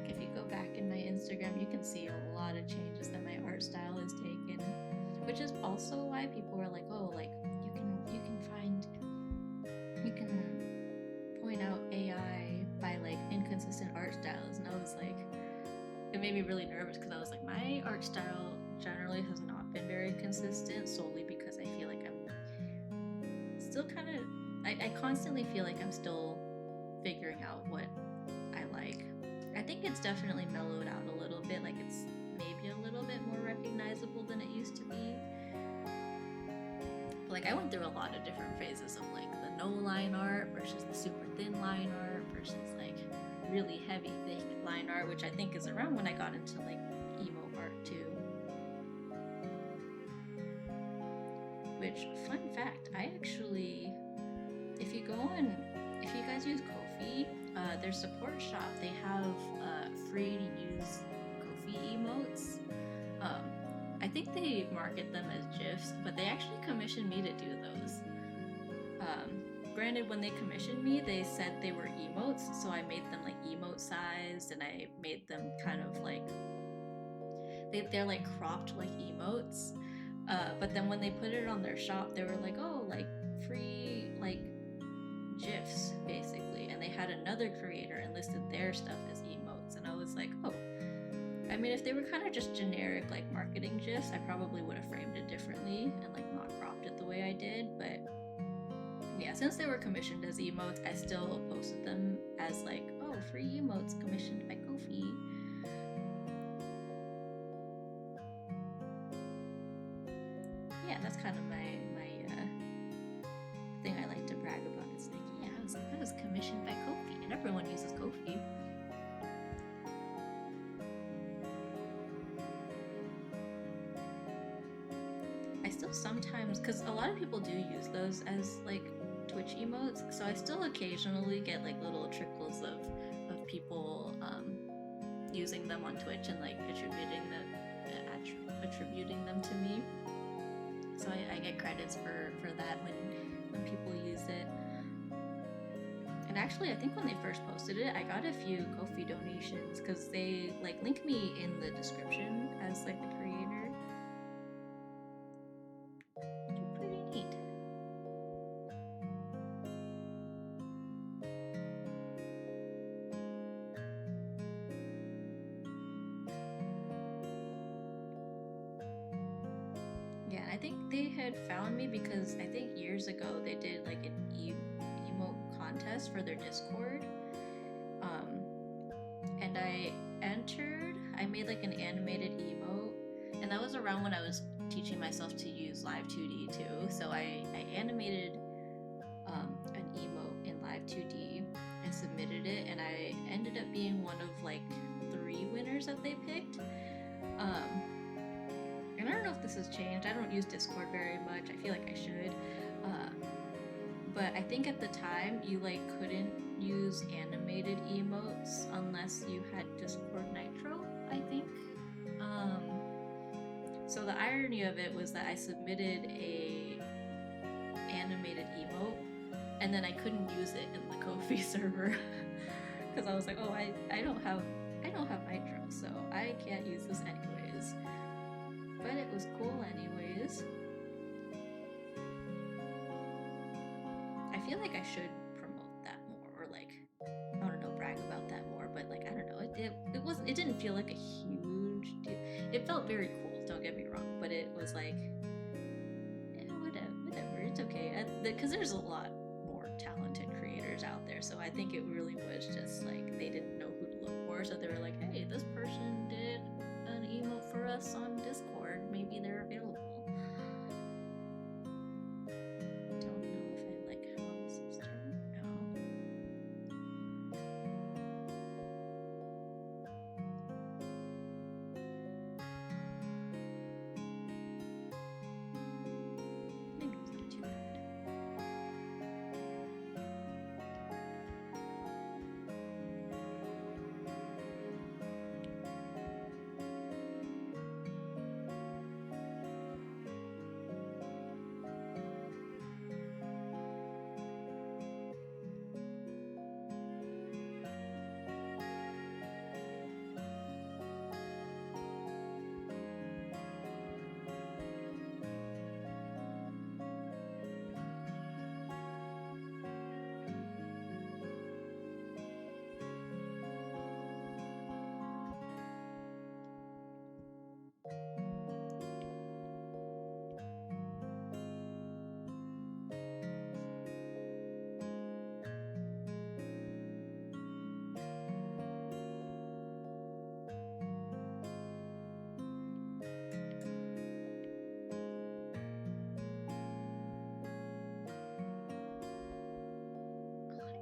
If you go back in my Instagram, you can see a lot of changes that my art style has taken, which is also why people are like, oh, like you can point out AI by like inconsistent art styles, and I was like, it made me really nervous because I was like, my art style generally has not been very consistent, solely because I feel like I'm still kind of I constantly feel like I'm still figuring out what I like. I think it's definitely mellowed out a little bit, like it's maybe a little bit more recognizable than it used to be. But like I went through a lot of different phases of like the no line art versus the super thin line art versus like really heavy thick line art, which I think is around when I got into like emo art too. Which, fun fact, I actually, if you guys use Ko-fi, their support shop, they have free to use Ko-fi emotes. I think they market them as GIFs, but they actually commissioned me to do those. Granted, when they commissioned me, they said they were emotes, so I made them like emote sized, and I made them kind of like they're like cropped like emotes. But then when they put it on their shop, they were like, oh, like free like GIFs basically, and they had another creator and listed their stuff as emotes, and I was like, oh. I mean, if they were kind of just generic like marketing GIFs, I probably would have framed it differently and like not cropped it the way I did, but yeah, since they were commissioned as emotes, I still posted them as like, oh, free emotes commissioned by Ko-fi. Yeah, that's kind of my thing I like to brag about. It's like, yeah, I was commissioned by Ko-fi, and everyone uses Ko-fi. I still sometimes, because a lot of people do use those as like Twitch emotes, so I still occasionally get like little trickles of people using them on Twitch and like attributing them to me. So I get credits for that when people use it. And actually, I think when they first posted it, I got a few Ko-fi donations because they like link me in the description as like the creator. Pretty neat. Yeah, I think they had found me because I think years ago they did like an emote contest for their Discord. And I entered, I made like an animated emote, and that was around when I was teaching myself to use Live 2D too. So I animated an emote in Live 2D and submitted it, and I ended up being one of like 3 winners that they picked. And I don't know if this has changed. I don't use Discord very much. I feel like I should. but I think at the time you like couldn't use animated emotes unless you had Discord Nitro, I think. Um, so the irony of it was that I submitted a animated emote and then I couldn't use it in the Ko-fi server because I was like, oh, I don't have Nitro, so I can't use this anyways. But it was cool anyways. I feel like I should promote that more, or like, I don't know, brag about that more. But like, I don't know, it didn't feel like a huge deal. It felt very cool. Don't get me wrong, but it was like, whatever, it's okay. Because there's a lot more talented creators out there, so I think it really was just like they didn't know who to look for, so they were like, hey, this person did an emote for us on Discord. Maybe they're available. Don't know if I like how this is turned out. Maybe it's not too bad.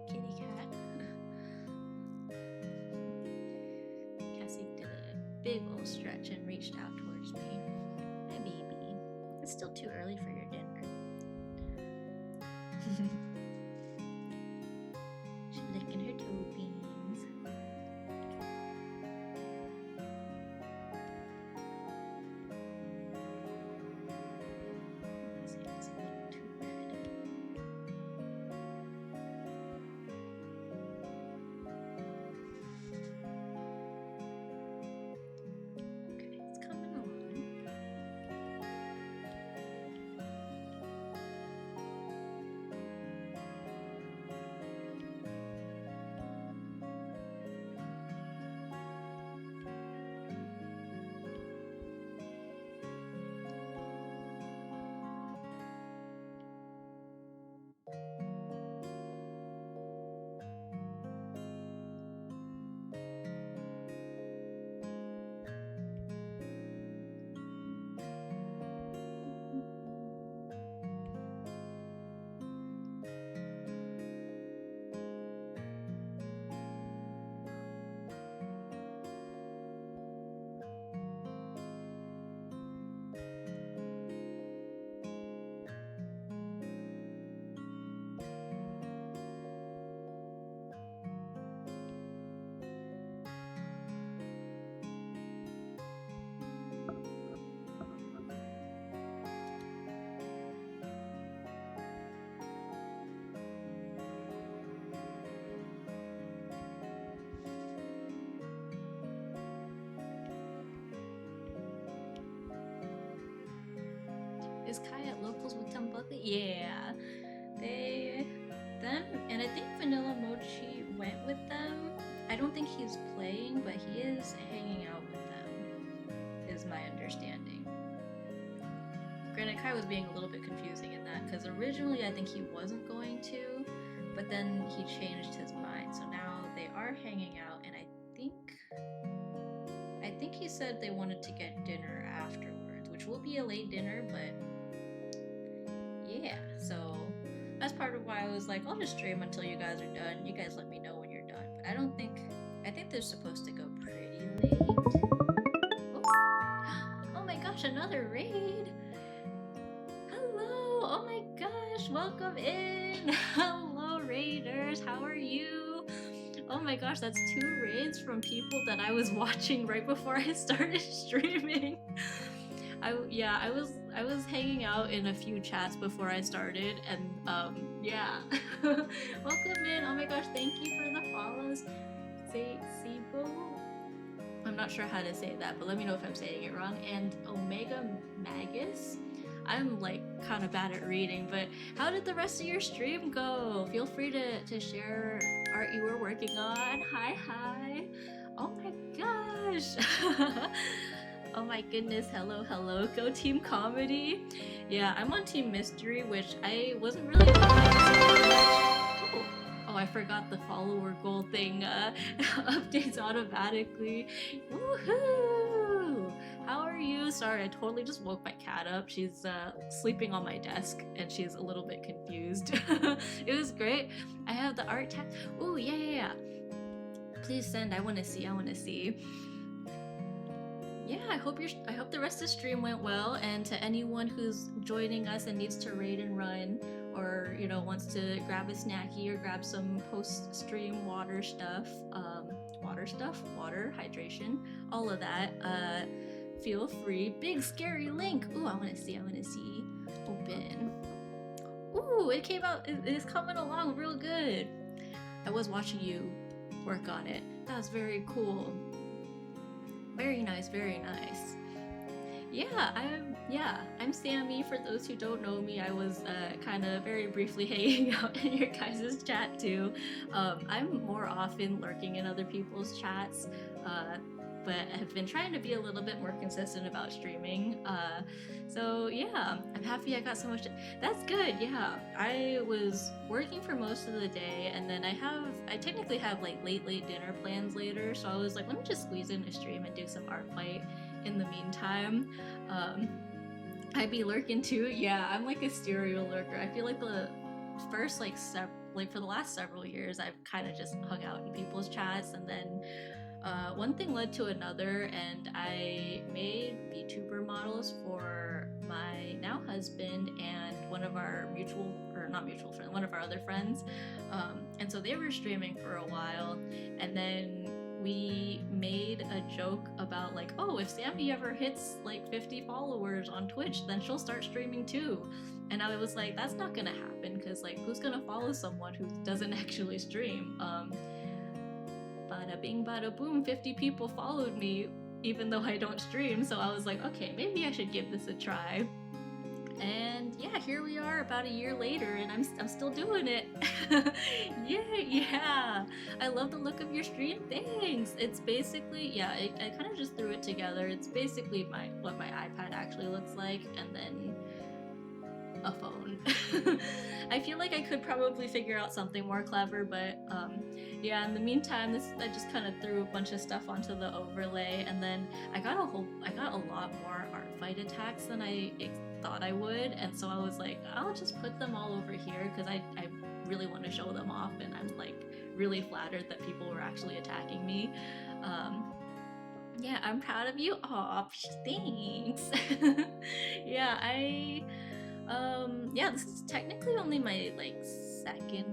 Kitty cat. Cassie did a big old stretch and reached out towards me. Hi, baby. It's still too early for your dinner. She's licking her toe beans. This hand's a little too red. Okay, it's coming along. Is Kai at locals with Tom Buckley? Yeah. Them, and I think Vanilla Mochi went with them. I don't think he's playing, but he is hanging out with them, is my understanding. Granted, Kai was being a little bit confusing in that, because originally I think he wasn't going to, but then he changed his mind. So now they are hanging out, and I think he said they wanted to get dinner afterwards, which will be a late dinner, but yeah, so that's part of why I was like, I'll just stream until you guys are done. You guys let me know when you're done. But I think they're supposed to go pretty late. Oh, oh my gosh, another raid! Hello! Oh my gosh, welcome in. Hello Raiders, how are you? Oh my gosh, that's 2 raids from people that I was watching right before I started streaming. I was hanging out in a few chats before I started, and yeah. Welcome in. Oh my gosh, thank you for the follows. Say Sibo. I'm not sure how to say that, but let me know if I'm saying it wrong. And Omega Magus. I'm like kind of bad at reading, but how did the rest of your stream go? Feel free to share art you were working on. Hi. Oh my gosh. Oh my goodness. Hello. Go Team Comedy. Yeah, I'm on Team Mystery, which I wasn't really Oh, I forgot the follower goal thing updates automatically. Woohoo! How are you? Sorry, I totally just woke my cat up. She's sleeping on my desk and she's a little bit confused. It was great. I have the art tag. Ooh, yeah. Please send. I want to see. Yeah, I hope the rest of the stream went well, and to anyone who's joining us and needs to raid and run, or wants to grab a snacky or grab some post-stream water hydration, all of that, feel free. Big scary link. Ooh, I want to see. Open. Ooh, it came out. It is coming along real good. I was watching you work on it. That was very cool. Very nice. I'm Sammy. For those who don't know me, I was kind of very briefly hanging out in your guys' chat too. I'm more often lurking in other people's chats, but I've been trying to be a little bit more consistent about streaming. So yeah, I'm happy I got so much. That's good. Yeah, I was working for most of the day, and then I technically have like late dinner plans later. So I was like, let me just squeeze in a stream and do some art fight in the meantime. I'd be lurking too. Yeah, I'm like a serial lurker. I feel like the first for the last several years, I've kind of just hung out in people's chats, and then one thing led to another, and I made VTuber models for my now husband and one of our one of our other friends, and so they were streaming for a while, and then we made a joke about like, oh, if Sammy ever hits like 50 followers on Twitch, then she'll start streaming too. And I was like, that's not gonna happen, because like, who's gonna follow someone who doesn't actually stream? Bada bing, bada boom, 50 people followed me, even though I don't stream. So I was like, okay, maybe I should give this a try. And yeah, here we are about a year later, and I'm still doing it. Yeah. I love the look of your stream. Thanks. It's basically, I kind of just threw it together. It's basically what my iPad actually looks like, and then a phone. I feel like I could probably figure out something more clever, but yeah, in the meantime, I just kind of threw a bunch of stuff onto the overlay, and then I got a lot more art fight attacks than I thought I would, and so I was like, I'll just put them all over here because I really want to show them off, and I'm like really flattered that people were actually attacking me. Yeah, I'm proud of you. Aw, thanks. This is technically only my like second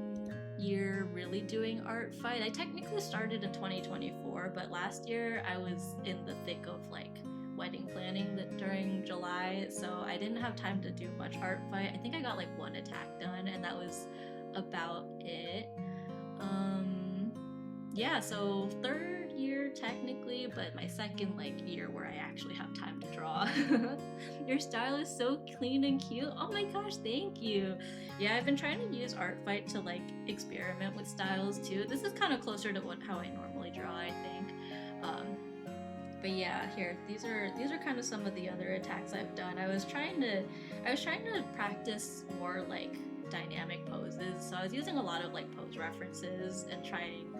year really doing art fight. I technically started in 2024, but last year I was in the thick of like wedding planning during July, so I didn't have time to do much art fight. I think I got like 1 attack done, and that was about it. So third year technically, but my second like year where I actually have time to draw. Your style is so clean and cute. Oh my gosh, thank you. Yeah, I've been trying to use art fight to like experiment with styles too. This is kind of closer to how I normally draw, I think. But yeah, here, these are kind of some of the other attacks I've done. I was trying to practice more like dynamic poses, so I was using a lot of like pose references and trying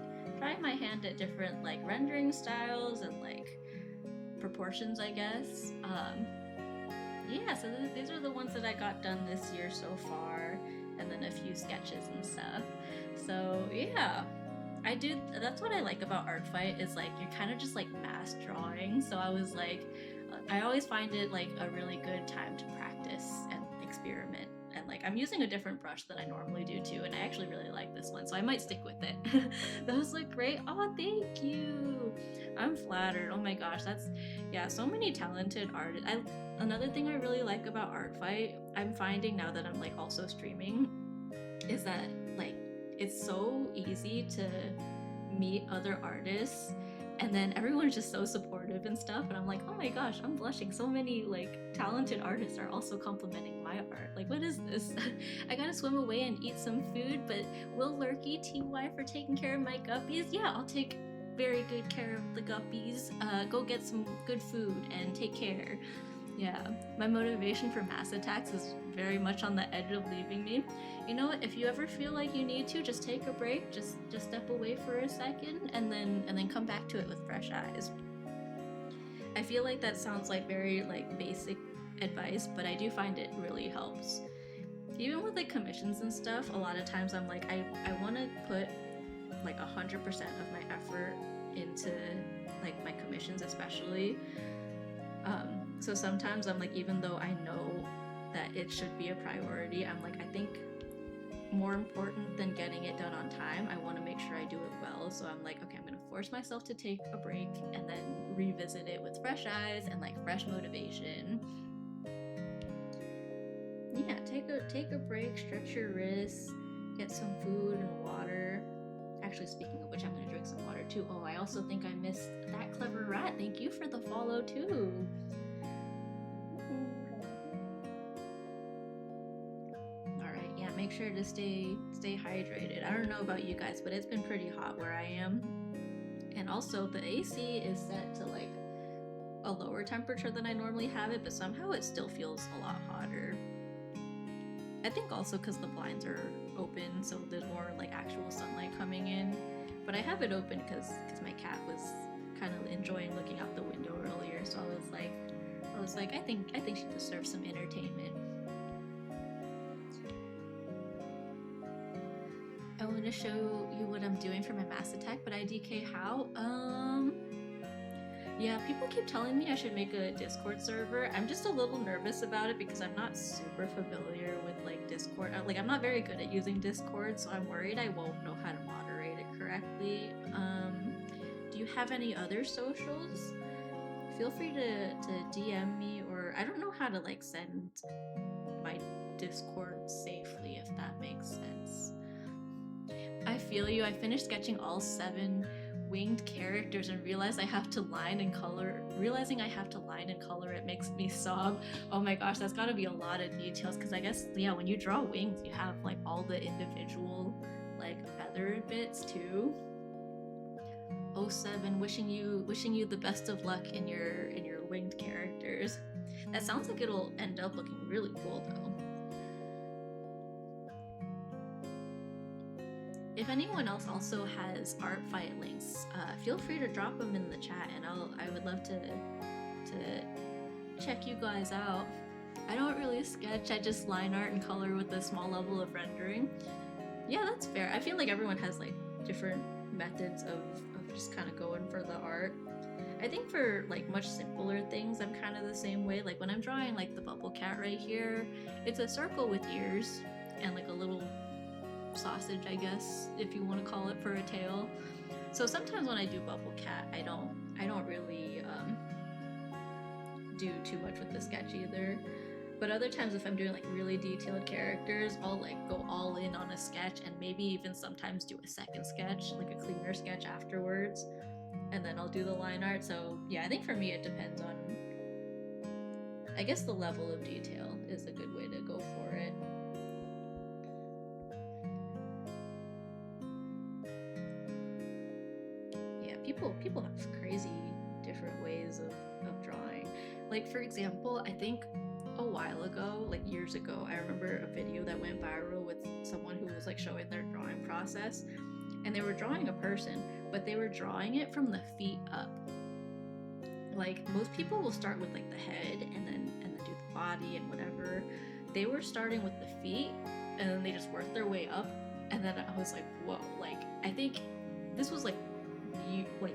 my hand at different like rendering styles and like proportions, I guess. So these are the ones that I got done this year so far, and then a few sketches and stuff. So yeah, that's what I like about art fight, is like you're kind of just like mass drawing. So I was like, I always find it like a really good time to practice and experiment and I'm using a different brush than I normally do too, and I actually really like this one, so I might stick with it. Those look great. Oh, thank you. I'm flattered. Oh my gosh, that's, yeah, so many talented artists. Another thing I really like about Art Fight, I'm finding now that I'm like also streaming, is that like it's so easy to meet other artists, and then everyone's just so supportive and stuff, and I'm like, oh my gosh, I'm blushing. So many like talented artists are also complimenting my art. Like, what is this? I gotta swim away and eat some food, but will Lurky TY for taking care of my guppies? Yeah, I'll take very good care of the guppies. Go get some good food and take care. Yeah, my motivation for mass attacks is very much on the edge of leaving me. You know what? If you ever feel like you need to, just take a break. Just step away for a second, and then come back to it with fresh eyes. I feel like that sounds like very like basic advice, but I do find it really helps. Even with like commissions and stuff, a lot of times I'm like, I want to put like 100% of my effort into like my commissions, especially. So sometimes I'm like, even though I know that it should be a priority, I'm like, I think more important than getting it done on time, I want to make sure I do it well. So I'm like, okay, I'm gonna force myself to take a break and then revisit it with fresh eyes and like fresh motivation. Yeah, take a break, stretch your wrists, get some food and water. Actually, speaking of which, I'm gonna drink some water too. Oh, I also think I missed that clever rat. Thank you for the follow too. Alright, yeah, make sure to stay hydrated. I don't know about you guys, but it's been pretty hot where I am. And also the AC is set to like a lower temperature than I normally have it, but somehow it still feels a lot hotter. I think also because the blinds are open, so there's more like actual sunlight coming in. But I have it open because my cat was kind of enjoying looking out the window earlier, so I was like, I think she deserves some entertainment. I want to show you what I'm doing for my mass attack, but IDK how? Yeah, people keep telling me I should make a Discord server. I'm just a little nervous about it because I'm not super familiar with like Discord. Like, I'm not very good at using Discord, so I'm worried I won't know how to moderate it correctly. Do you have any other socials? Feel free to DM me, or I don't know how to like send my Discord safely, if that makes sense. I feel you. I finished sketching all 7 winged characters and realizing I have to line and color it makes me sob. Oh my gosh, that's got to be a lot of details, because I guess, yeah, when you draw wings you have like all the individual like feather bits too. 07, wishing you the best of luck in your winged characters. That sounds like it'll end up looking really cool though. If anyone else also has art fight links, feel free to drop them in the chat, and I would love to check you guys out. I don't really sketch, I just line art and color with a small level of rendering. Yeah, that's fair. I feel like everyone has like different methods of just kind of going for the art. I think for like much simpler things, I'm kind of the same way. Like when I'm drawing like the bubble cat right here, it's a circle with ears and like a little sausage, I guess, if you want to call it, for a tail. So sometimes when I do bubble cat, I don't really do too much with the sketch either. But other times, if I'm doing like really detailed characters, I'll like go all in on a sketch, and maybe even sometimes do a second sketch, like a cleaner sketch afterwards, and then I'll do the line art. So yeah, I think for me it depends on, I guess, the level of detail is a good way to go for it. Yeah, people have crazy different ways of drawing. Like, for example, I think a while ago, like years ago, I remember a video that went viral with someone who was like showing their drawing process, and they were drawing a person, but they were drawing it from the feet up. Like most people will start with like the head and then do the body and whatever. They were starting with the feet, and then they just worked their way up, and then I was like, whoa, like I think this was like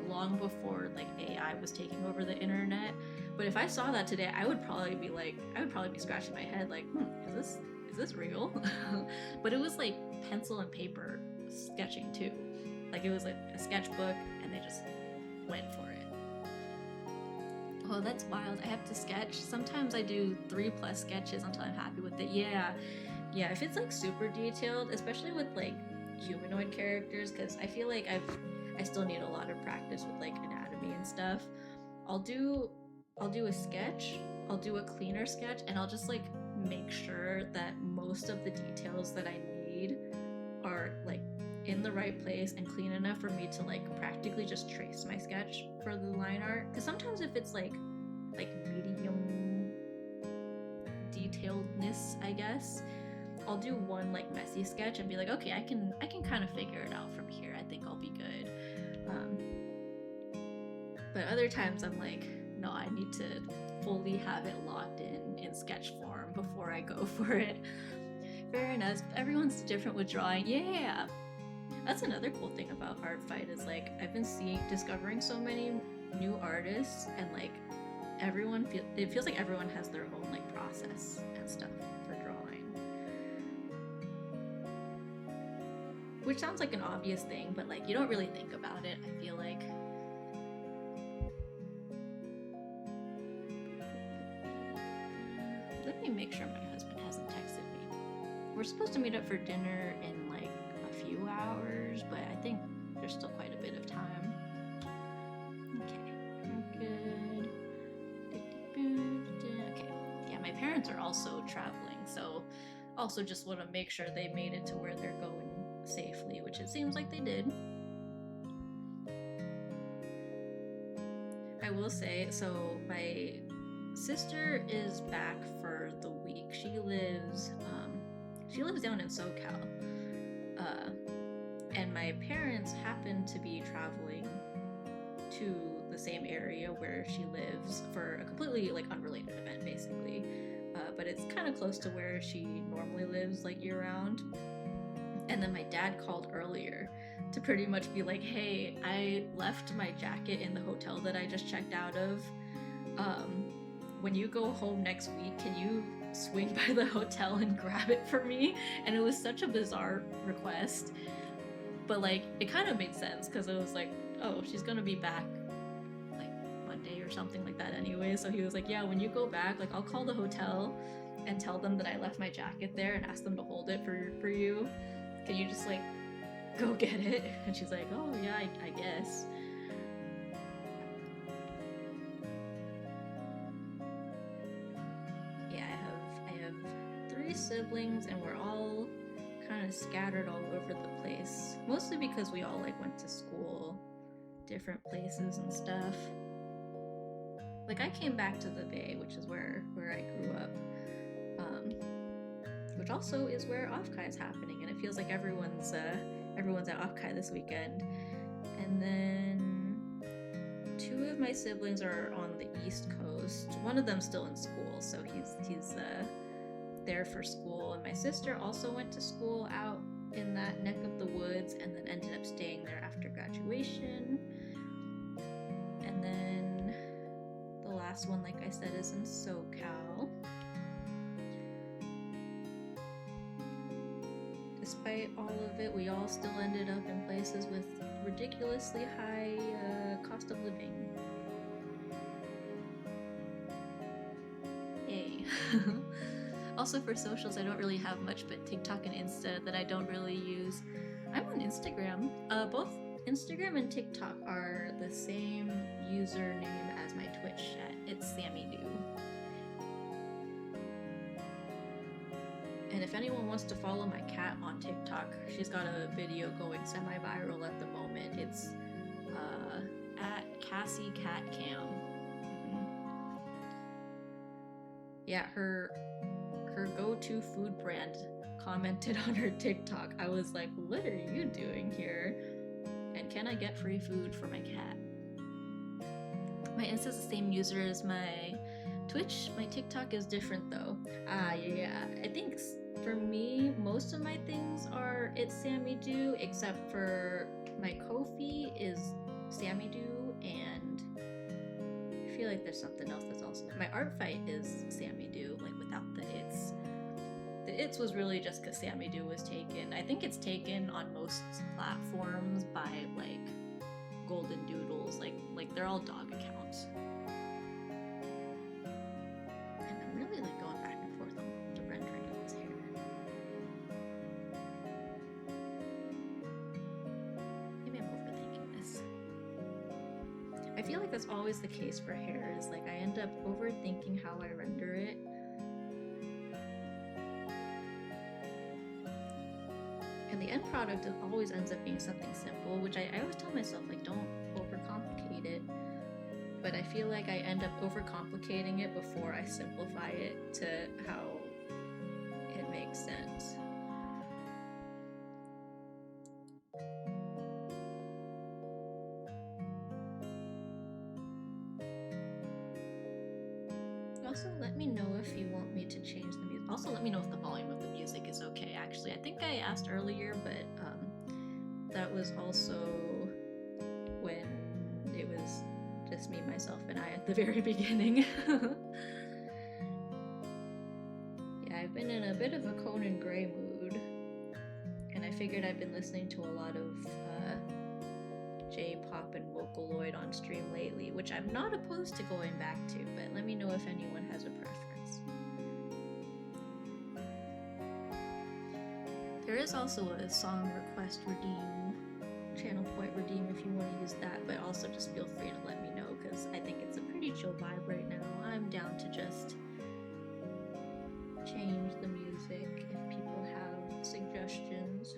long before like AI was taking over the internet. But if I saw that today, I would probably be scratching my head like, is this this real? But it was like pencil and paper sketching too. Like it was like a sketchbook and they just went for it. Oh, that's wild. I have to sketch. Sometimes I do 3+ sketches until I'm happy with it. Yeah, if it's like super detailed, especially with like humanoid characters, because I feel like I still need a lot of practice with like anatomy and stuff. I'll do a sketch, I'll do a cleaner sketch, and I'll just like make sure that most of the details that I need are like in the right place and clean enough for me to like practically just trace my sketch for the line art. Because sometimes if it's like medium detailedness, I guess, I'll do one like messy sketch and be like, okay, I can kind of figure it out from here. I think I'll be good. But other times I'm like, no, I need to fully have it locked in sketch form before I go for it. Fair enough. Everyone's different with drawing. Yeah. That's another cool thing about Art Fight is like I've been discovering so many new artists, and like it feels like everyone has their own like process and stuff for drawing. Which sounds like an obvious thing, but like you don't really think about it, I feel like. Let me make sure my husband hasn't texted me. We're supposed to meet up for dinner in like a few hours, but I think there's still quite a bit of time. Okay, I'm good. Okay, yeah, my parents are also traveling, so also just want to make sure they made it to where they're going safely, which it seems like they did. I will say, so my sister is back for the week. She lives down in SoCal, and my parents happen to be traveling to the same area where she lives for a completely like unrelated event, basically. But it's kind of close to where she normally lives, like year-round. And then my dad called earlier to pretty much be like, hey, I left my jacket in the hotel that I just checked out of. When you go home next week, can you swing by the hotel and grab it for me? And it was such a bizarre request, but like it kind of made sense because it was like, oh, she's gonna be back like Monday or something like that anyway. So he was like, yeah, when you go back, like I'll call the hotel and tell them that I left my jacket there and ask them to hold it for you. Can you just like go get it? And she's like, oh yeah, I guess. Yeah, I have 3 siblings, and we're all kind of scattered all over the place. Mostly because we all like went to school, different places and stuff. Like I came back to the Bay, which is where I grew up. Which also is where Offkai is happening, and it feels like everyone's at Offkai this weekend. And then 2 of my siblings are on the East Coast. One of them's still in school, so he's there for school. And my sister also went to school out in that neck of the woods, and then ended up staying there after graduation. And then the last one, like I said, is in SoCal. Despite all of it, we all still ended up in places with ridiculously high cost of living. Yay. Also for socials, I don't really have much but TikTok and Insta that I don't really use. I'm on Instagram. Both Instagram and TikTok are the same username as my Twitch at It's Sammy Do. And if anyone wants to follow my cat on TikTok, she's got a video going semi-viral at the moment. It's at Cassie Cat Cam. Yeah, her go-to food brand commented on her TikTok. I was like, what are you doing here? And can I get free food for my cat? My Insta's the same user as my Twitch. My TikTok is different though. Yeah. I think for me, most of my things are It's Sammy Do, except for my Ko-fi is Sammy Do, and I feel like there's something else that's also my Art Fight is Sammy Do, like without the it was really just because Sammy Do was taken. I think it's taken on most platforms by like golden doodles, like they're all dog accounts. And I'm really like going back and forth on the rendering of his hair. Maybe I'm overthinking this. I feel like that's always the case for hair, is like I end up overthinking how I render it. And the end product always ends up being something simple, which I always tell myself, like, don't overcomplicate it. But I feel like I end up overcomplicating it before I simplify it to how it makes sense. Also, let me know if you want me to change the music. Also, let me know if the volume of the music is okay, actually. I think I asked earlier, but that was also when it was just me, myself, and I at the very beginning. Yeah, I've been in a bit of a Conan Gray mood, and I figured I've been listening to a lot of J-pop and Vocaloid on stream lately, which I'm not opposed to going back to, but let me know if anyone has a preference. There is also a song request redeem, channel point redeem if you want to use that, but also just feel free to let me know, because I think it's a pretty chill vibe right now. I'm down to just change the music if people have suggestions.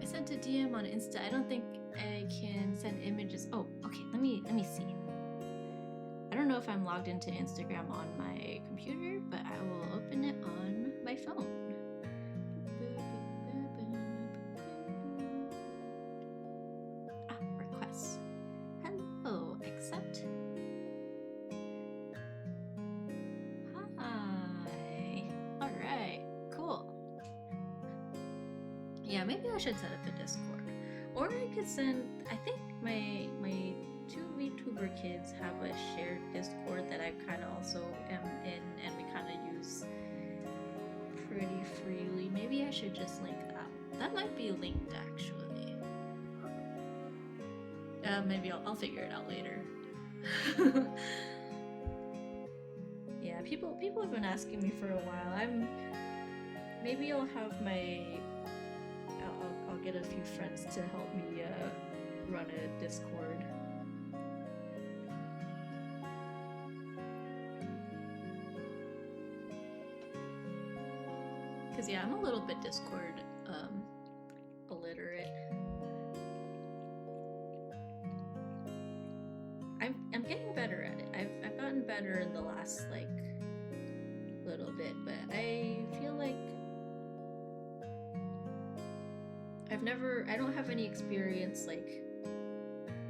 I sent a DM on Insta. I don't think I can send images. Oh, okay. Let me see. I don't know if I'm logged into Instagram on my computer, but I will open it on my phone. Ah, requests. Hello, accept. Hi. All right. Cool. Yeah, maybe I should set up a Discord, or I could send. I think my two VTuber kids have a shared Discord that I kind of also am in, and we kind of use pretty freely. Maybe I should just link that. That might be linked actually. Maybe I'll figure it out later. Yeah, people have been asking me for a while. Maybe I'll have I'll get a few friends to help me run a Discord. Cause yeah, I'm a little bit Discord illiterate. I'm getting better at it. I've gotten better in the last like little bit, but I feel like I don't have any experience like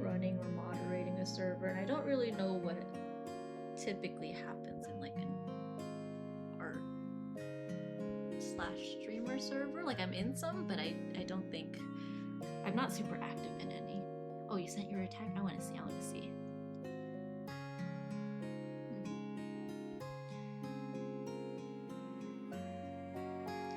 running or moderating a server, and I don't really know what typically happens in like an art/streamer server. Like I'm in some, but I don't think I'm not super active in any. Oh, you sent your attack? I want to see.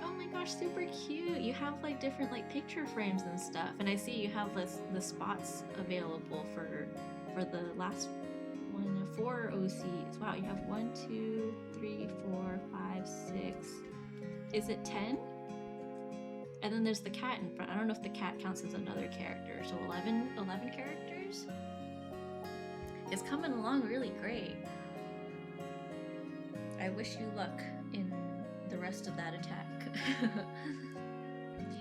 Oh my gosh, super cute. You have like different like picture frames and stuff, and I see you have the spots available for the last one, 4 OCs. Wow, you have 1, 2, 3, 4, 5, 6. Is it 10? And then there's the cat in front. I don't know if the cat counts as another character. So 11 characters? It's coming along really great. I wish you luck in the rest of that attack.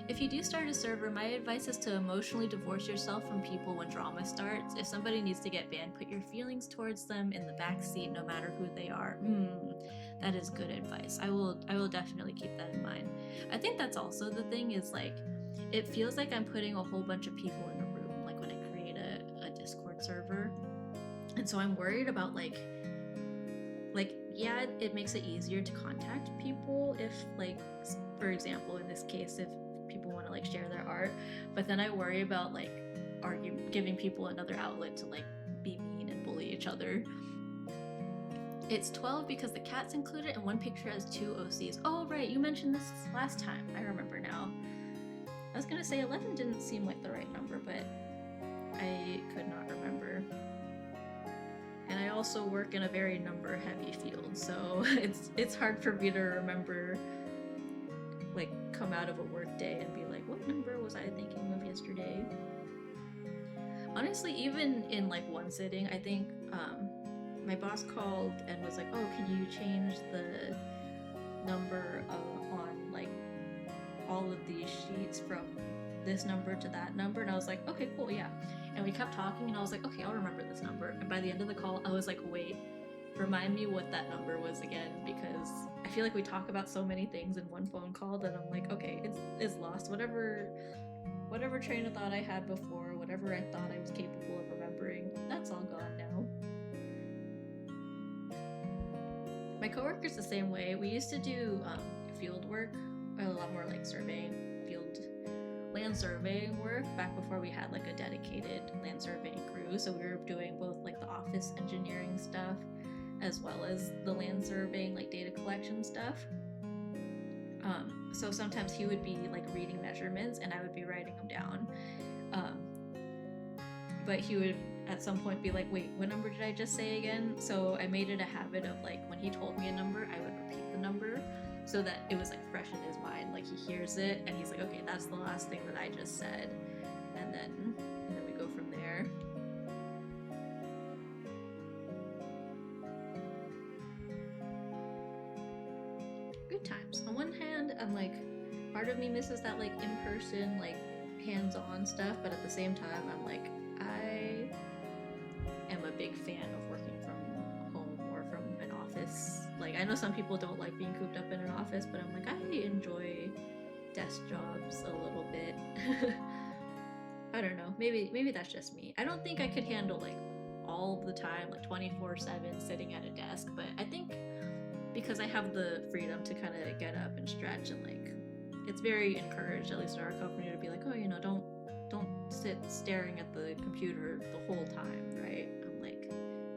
If you do start a server, my advice is to emotionally divorce yourself from people when drama starts. If somebody needs to get banned, put your feelings towards them in the backseat, no matter who they are. That is good advice. I will definitely keep that in mind. I think that's also the thing is like, it feels like I'm putting a whole bunch of people in a room, like when I create a Discord server. And so I'm worried about like, yeah, it makes it easier to contact people if like, for example, in this case, if people want to like share their art, but then I worry about like giving people another outlet to like be mean and bully each other. It's 12 because the cat's included and one picture has 2 OCs. Oh right, you mentioned this last time. I remember now. I was gonna say 11 didn't seem like the right number, but I could not remember. And I also work in a very number heavy field, so it's hard for me to remember, like come out of a work day and be like, what number was I thinking of yesterday? Honestly, even in like one sitting, I think my boss called and was like, oh, can you change the number on like all of these sheets from this number to that number? And I was like, okay, cool, yeah. And we kept talking and I was like, okay, I'll remember this number. And by the end of the call, I was like, wait, remind me what that number was again, because I feel like we talk about so many things in one phone call that I'm like, okay, it's lost. Whatever train of thought I had before, whatever I thought I was capable of remembering, that's all gone now. My coworker's the same way. We used to do field work, a lot more like land surveying work back before we had like a dedicated land surveying crew. So we were doing both like the office engineering stuff as well as the land surveying, like data collection stuff. So sometimes he would be like reading measurements and I would be writing them down. But he would at some point be like, wait, what number did I just say again? So I made it a habit of like, when he told me a number, I would repeat the number so that it was like fresh in his mind. Like he hears it and he's like, okay, that's the last thing that I just said. And then we go from there. Good times. On one hand, I'm like, part of me misses that like in-person, like hands-on stuff, but at the same time, I'm like, I am a big fan of working from home or from an office. Like, I know some people don't like being cooped up in an office, but I'm like, I enjoy desk jobs a little bit. I don't know, maybe that's just me. I don't think I could handle like all the time, like 24/7 sitting at a desk, but I think because I have the freedom to kind of get up and stretch, and like it's very encouraged, at least in our company, to be like, oh, you know, don't sit staring at the computer the whole time, right? I'm like,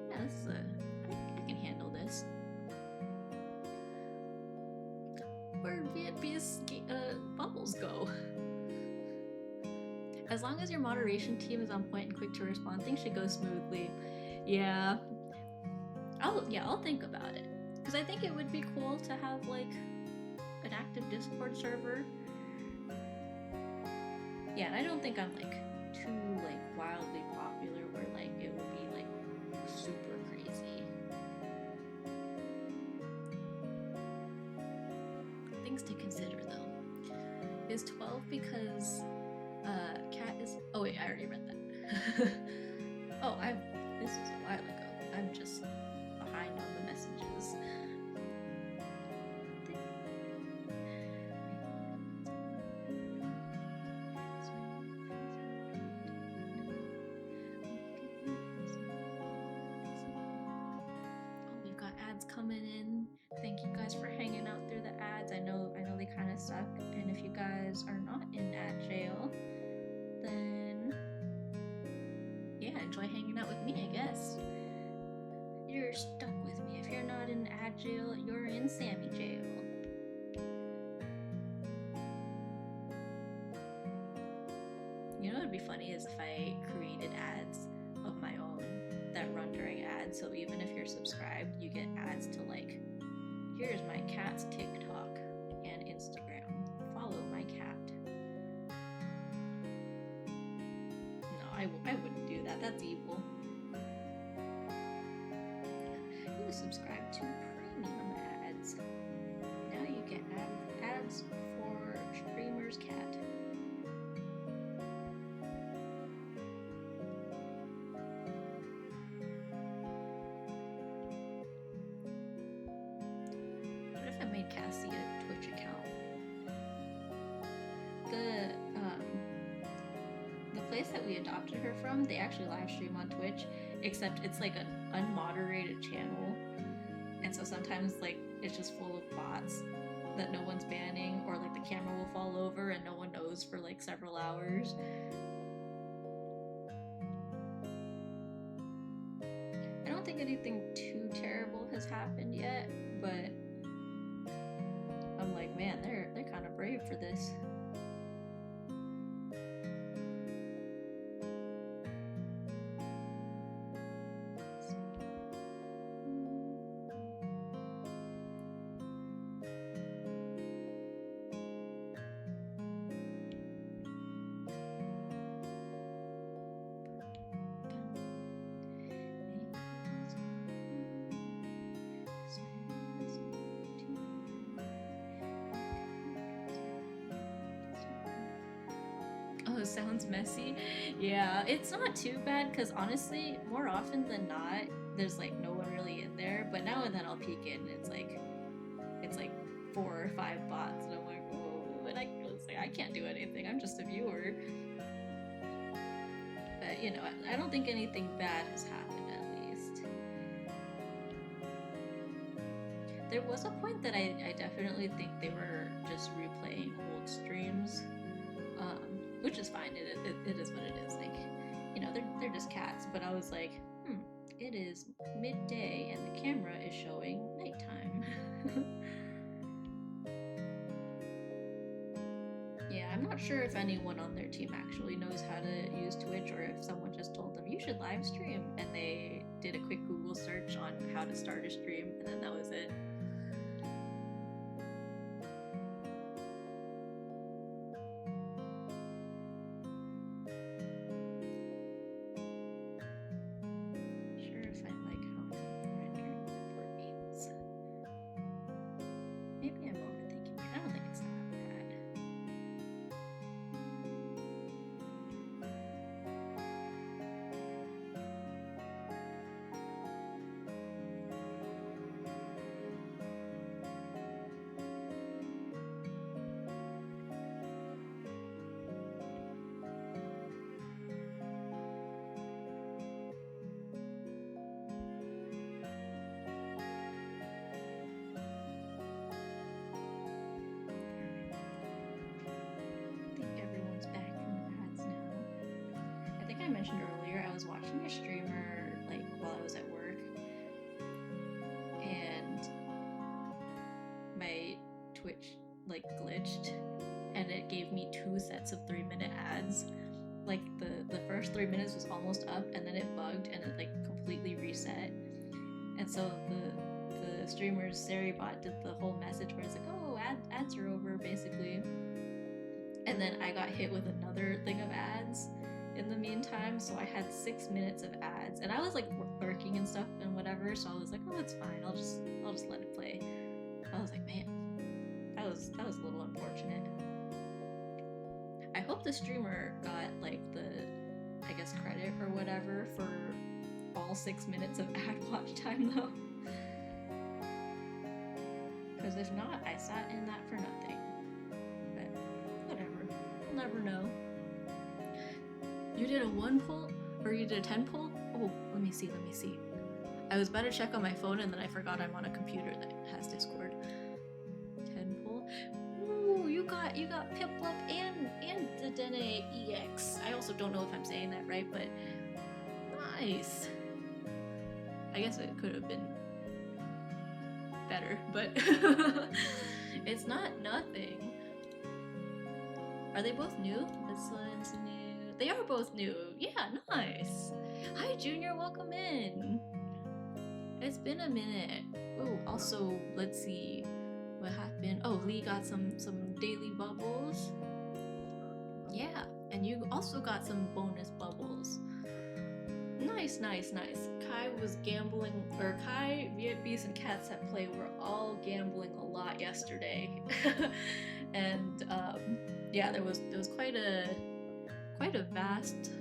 yeah, this is I can handle this. Where Vietnamese bubbles go? As long as your moderation team is on point and quick to respond, things should go smoothly. Yeah, I'll think about it, because I think it would be cool to have like an active Discord server. Yeah, and I don't think I'm like too like wildly popular where like it would be like super crazy. Things to consider though. Is 12 because cat is, oh wait, I already read that. Oh, this was a while ago. I'm just behind on the messages. coming in. Thank you guys for hanging out through the ads. I know they kind of suck, and if you guys are not in ad jail, then yeah, enjoy hanging out with me, I guess. You're stuck with me. If you're not in ad jail, you're in Sammy jail. You know what would be funny is if I created ads of my own that run during ads, so even if you're subscribed, you get ads to like, here's my cat's TikTok and Instagram. Follow my cat. No, I wouldn't do that. That's evil. You subscribe to premium ads. Now you get ads for streamer's cat. What if I made Cassie a Twitch account? The place that we adopted her from, they actually live stream on Twitch, except it's like an unmoderated channel, and so sometimes like it's just full of bots that no one's banning, or like the camera will fall over and no one knows for like several hours. I don't think anything too terrible has happened yet, but I'm like, man, they're kind of brave for this. Oh, sounds messy. Yeah, it's not too bad because honestly, more often than not, there's like no one really in there. But now and then I'll peek in and it's like 4 or 5 bots, and I'm like, oh, and I can't do anything. I'm just a viewer. But you know, I don't think anything bad has happened at least. There was a point that I definitely think they were just replaying old streams. Which is fine. It is what it is. Like, you know, they're just cats. But I was like, it is midday and the camera is showing nighttime. Yeah, I'm not sure if anyone on their team actually knows how to use Twitch, or if someone just told them you should live stream and they did a quick Google search on how to start a stream and then that was it. Maybe I'm overthinking it. I don't think it's that bad. I mentioned earlier, I was watching a streamer like while I was at work, and my Twitch like glitched, and it gave me 2 sets of 3-minute ads. Like the first 3 minutes was almost up, and then it bugged and it like completely reset. And so the streamer's Siri bot did the whole message where it's like, oh, ads are over basically. And then I got hit with another thing of ads in the meantime, so I had 6 minutes of ads, and I was like working and stuff and whatever, so I was like, oh, it's fine, I'll just let it play. I was like, man, that was a little unfortunate. I hope the streamer got like the, I guess, credit or whatever for all 6 minutes of ad watch time though, because if not, I sat in that for nothing. But whatever, we'll never know. You did a 1 pull? Or you did a 10 pull? Oh, let me see. I was about to check on my phone and then I forgot I'm on a computer that has Discord. 10 pull. Ooh, you got Piplup and the Dene EX. I also don't know if I'm saying that right, but nice. I guess it could have been better, but it's not nothing. Are they both new? This one's new. They are both new. Yeah, nice. Hi, Junior. Welcome in. It's been a minute. Oh, also, let's see what happened. Oh, Lee got some daily bubbles. Yeah, and you also got some bonus bubbles. Nice, nice, nice. Kai was gambling, or Kai, Viet Beast, and Cats at Play were all gambling a lot yesterday, and yeah, there was quite a vast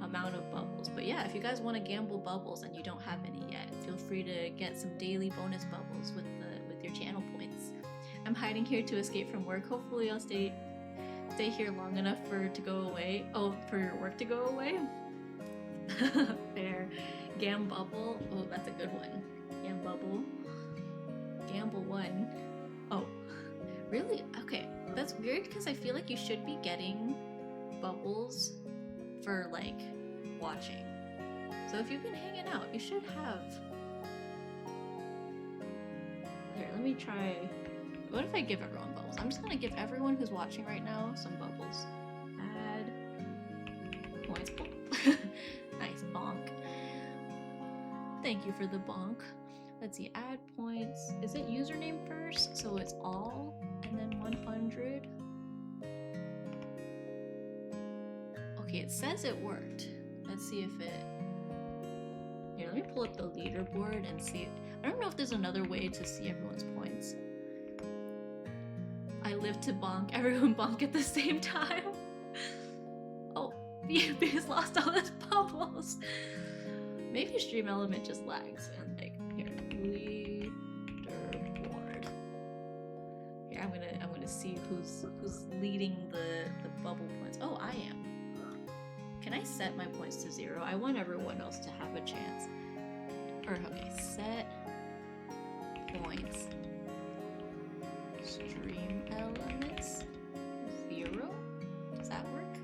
amount of bubbles. But yeah, if you guys want to gamble bubbles and you don't have any yet, feel free to get some daily bonus bubbles with your channel points. I'm hiding here to escape from work. Hopefully, I'll stay here long enough for it to go away. Oh, for your work to go away. Fair. Gam Bubble. Oh, that's a good one. Gam Bubble. Gamble one. Oh, really? Okay, that's weird because I feel like you should be getting bubbles for like watching. So if you've been hanging out, you should have. Here, let me try. What if I give everyone bubbles? I'm just gonna give everyone who's watching right now some bubbles. Add points. Nice bonk. Thank you for the bonk. Let's see, add points. Is it username first? So it's all and then 100. Okay, it says it worked. Let's see if it. Here, let me pull up the leaderboard and see. I don't know if there's another way to see everyone's points. I live to bonk. Everyone bonk at the same time. Oh, BFB's lost all his bubbles. Maybe Stream Element just lags and like here, leaderboard. Here, I'm gonna see who's leading the bubble points. Oh, I am. Can I set my points to 0? I want everyone else to have a chance. Or okay, set points. Stream elements 0. Does that work?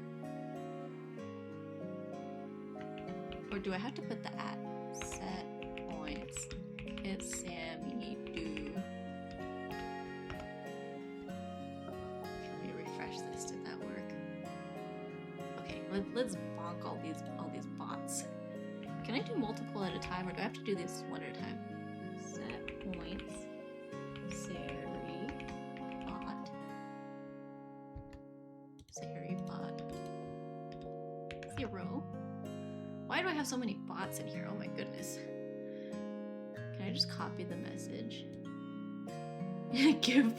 Or do I have to put the at? Set points. It's Sammy Do. Let me refresh this. Did that work? Okay, let's bonk all these bots. Can I do multiple at a time, or do I have to do this one at a time? Set points. Sari bot. Sari bot. 0. Why do I have so many bots in here? Oh my goodness. Can I just copy the message? Give.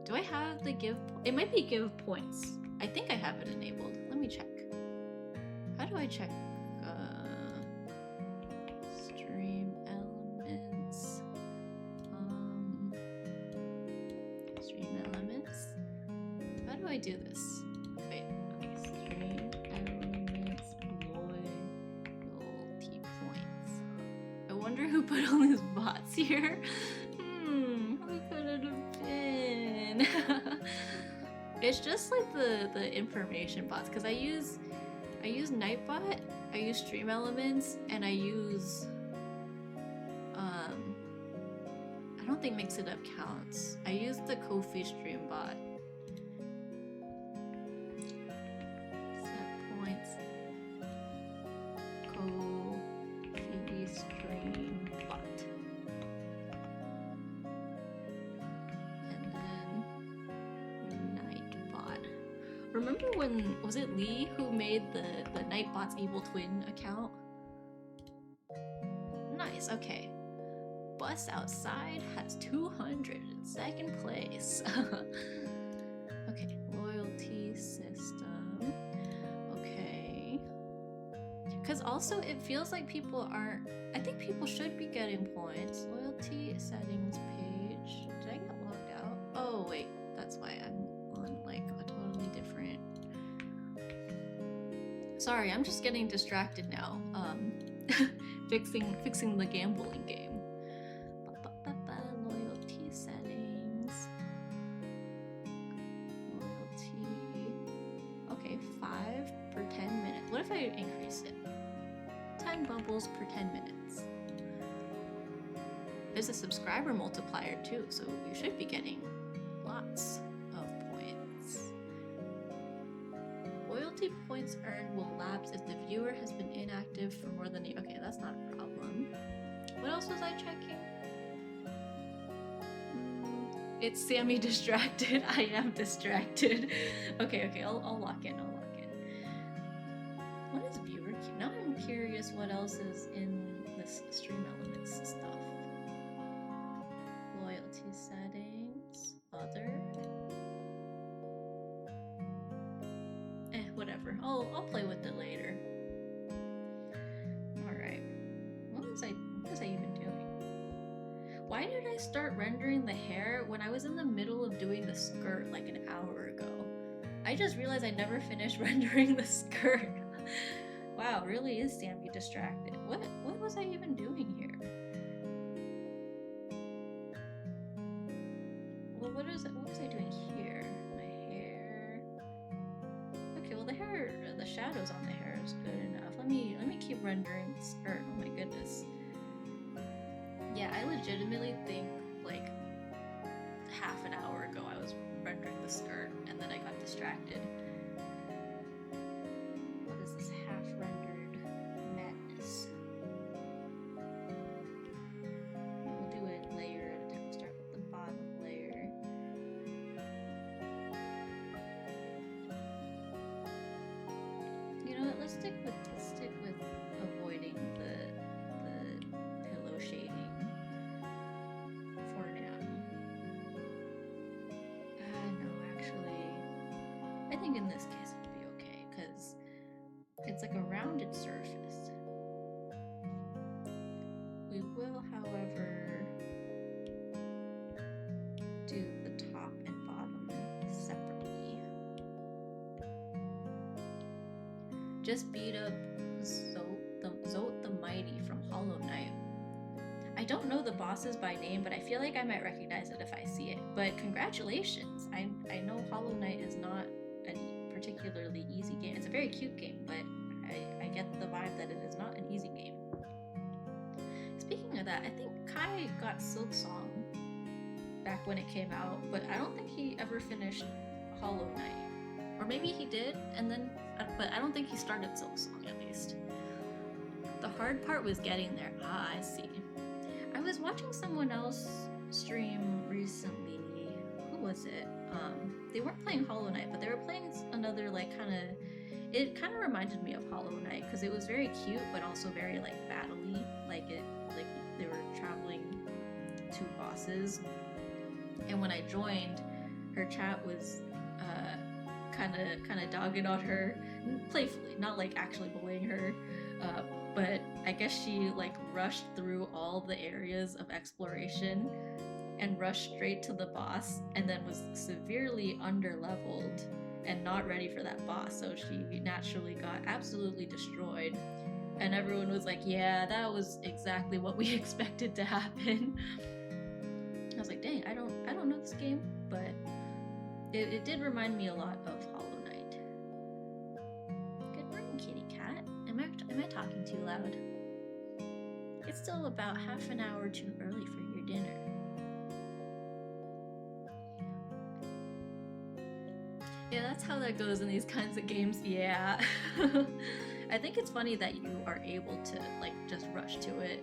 Do I have the give? It might be give points. I think I have it enabled. Let me check. How do I check? Stream elements. Stream elements. How do I do this? Wait. Okay. Stream elements. Loyalty points. I wonder who put all these bots here. Who could it have been? It's just like the information bots, because I use Nightbot, I use Stream Elements, and I use I don't think Mix It Up counts. I use the Ko-fi Stream bot. Set points. Ko-fi Stream bot. Remember when, was it Lee who made the Nightbot's Evil Twin account? Nice, okay. Bus Outside has 200 in second place. Okay, loyalty system. Okay. Because also it feels like people aren't, I think people should be getting points. Loyalty settings page. Did I get logged out? Oh wait, that's why I'm on like a totally different. Sorry, I'm just getting distracted now. fixing the gambling game. Loyalty settings. Loyalty. Okay, 5 per 10 minutes. What if I increase it? 10 bubbles per 10 minutes. There's a subscriber multiplier too, so you should be getting lots of points. Loyalty points earned will lapse if the viewer has been inactive for more than a... Okay, that's not a problem. What else was I checking? It's Sammy distracted. I am distracted. Okay, I'll lock in. What is viewer queue? Now I'm curious what else is in this stream elements stuff. Loyalty settings, other. Whatever. I'll play with it later. Alright. What was I even doing? Why did I start rendering the hair when I was in the middle of doing the skirt like an hour ago? I just realized I never finished rendering the skirt. Wow, really is Sammy distracted. What was I even doing here? Well, what was I doing here? My hair. Okay, well the shadows on the hair is good enough. Let me keep rendering the skirt. Oh my goodness. Yeah, I legitimately think like half an hour ago I was rendering the skirt and then I got distracted. What is this half rendered madness? We'll do it layer at a time. Start with the bottom layer. You know what? Let's stick with avoiding the pillow shading for now. No, actually, I think in this case it'll be okay because it's like a rounded surface. We will, however, do the top and bottom separately. Just beat up Zote the Mighty from Hollow Knight. I don't know the bosses by name, but I feel like I might recognize it if I see it. But congratulations! I know Hollow Knight is not a particularly easy game. It's a very cute game, but I get the vibe that it is not an easy game. Speaking of that, I think Kai got Silk Song back when it came out, but I don't think he ever finished Hollow Knight. Or maybe he did, and then, but I don't think he started Silk Song at least. The hard part was getting there. Ah, I see. I was watching someone else stream recently. Who was it? They weren't playing Hollow Knight, but they were playing another like it kind of reminded me of Hollow Knight because it was very cute, but also very like battle-y. Like they were traveling to bosses, and when I joined, her chat was kind of dogging on her playfully, not like actually bullying her. But I guess she like rushed through all the areas of exploration and rushed straight to the boss and then was severely underleveled and not ready for that boss, so she naturally got absolutely destroyed. And everyone was like, yeah, that was exactly what we expected to happen. I was like, dang, I don't know this game, but it did remind me a lot of Hollow Knight. Good morning, kitty cat. Am I talking too loud? It's still about half an hour too early for your dinner. Yeah, that's how that goes in these kinds of games, yeah. I think it's funny that you are able to like just rush to it,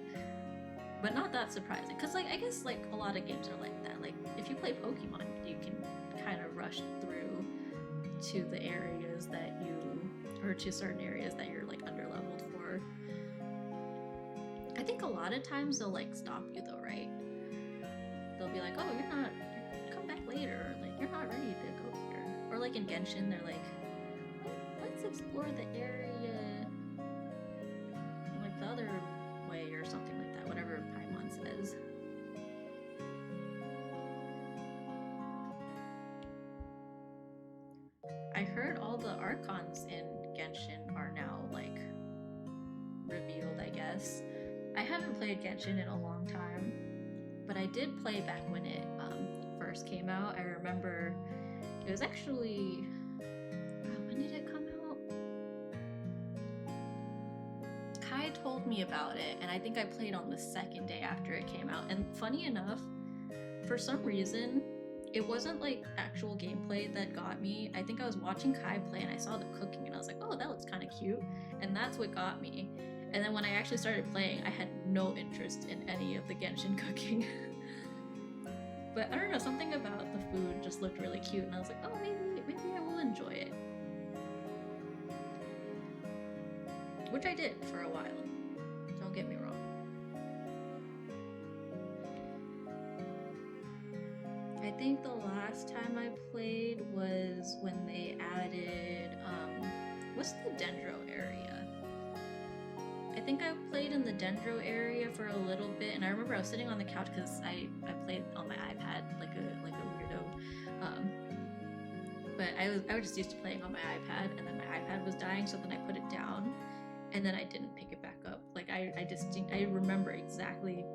but not that surprising, because like I guess like a lot of games are like that. Like if you play Pokemon, you can kind of rush through to the areas that or to certain areas that you're like underleveled for. I think a lot of times they'll like stop you though, right? They'll be like, oh, come back later, or like you're not ready to go here. Or like in Genshin, they're like, let's explore the area like the other way or something like that, whatever Paimon says. I heard all the Archons in Genshin are now like revealed, I guess. I haven't played Genshin in a long time, but I did play back when it first came out. I remember it was actually when did it come out? Kai told me about it, and I think I played on the second day after it came out. And funny enough, for some reason, it wasn't like actual gameplay that got me. I think I was watching Kai play and I saw the cooking and I was like, oh, that looks kind of cute. And that's what got me. And then when I actually started playing, I had no interest in any of the Genshin cooking. But I don't know, something about the food just looked really cute and I was like, oh, maybe I will enjoy it. Which I did for a while. Don't get me wrong. I think the last time I played was when they added, what's the Dendro area? I think I played in the Dendro area for a little bit, and I remember I was sitting on the couch because I played on my iPad like a weirdo. But I was just used to playing on my iPad, and then my iPad was dying, so then I put it down, and then I didn't pick it back up. Like I remember exactly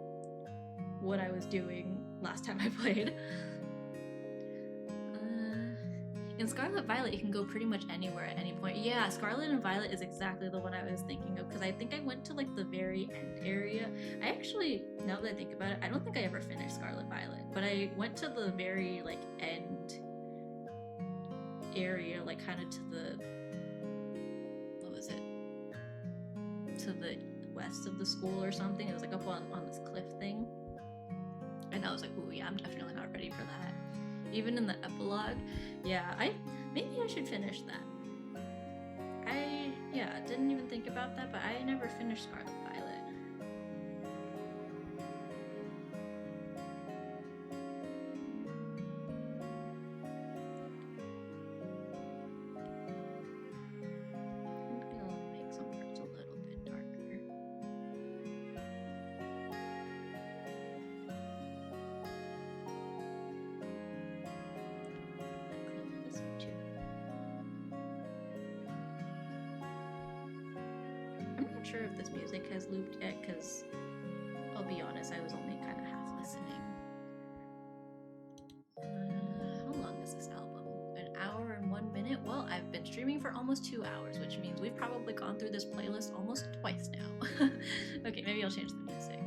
what I was doing last time I played. In Scarlet Violet, you can go pretty much anywhere at any point. Yeah, Scarlet and Violet is exactly the one I was thinking of, because I think I went to like the very end area. I actually, now that I think about it, I don't think I ever finished Scarlet Violet, but I went to the very like end area, like kind of to the, what was it? To the west of the school or something. It was like up on this cliff thing. And I was like, ooh, yeah, I'm definitely not ready for that. Even in the epilogue, yeah, maybe I should finish that. I didn't even think about that, but I never finished Scarlet Violet. I'm gonna make some parts a little bit darker. I'm not sure if this music has looped yet, because I'll be honest, I was only kind of half listening. How long is this album? An hour and 1 minute? Well, I've been streaming for almost 2 hours, which means we've probably gone through this playlist almost twice now. Okay, maybe I'll change the music.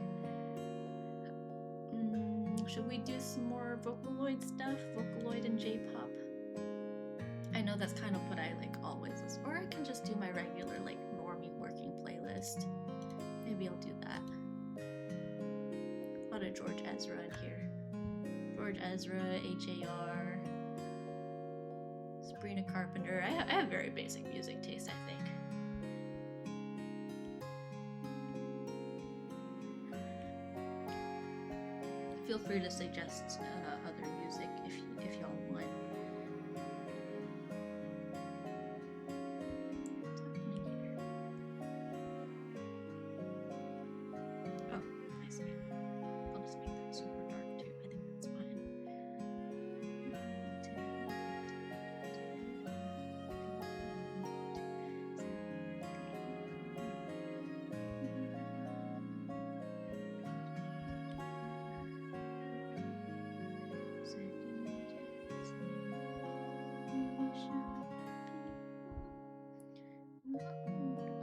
Should we do some more Vocaloid stuff? Vocaloid and J-pop? I know that's kind of what I like always listen, or I can just do my regular like normie working playlist. Maybe I'll do that. A lot of George Ezra in here. George Ezra, H.A.R., Sabrina Carpenter. I have very basic music taste, I think. Feel free to suggest other music if y'all want. Oh, I see. I'll just make that super dark too. I think that's fine.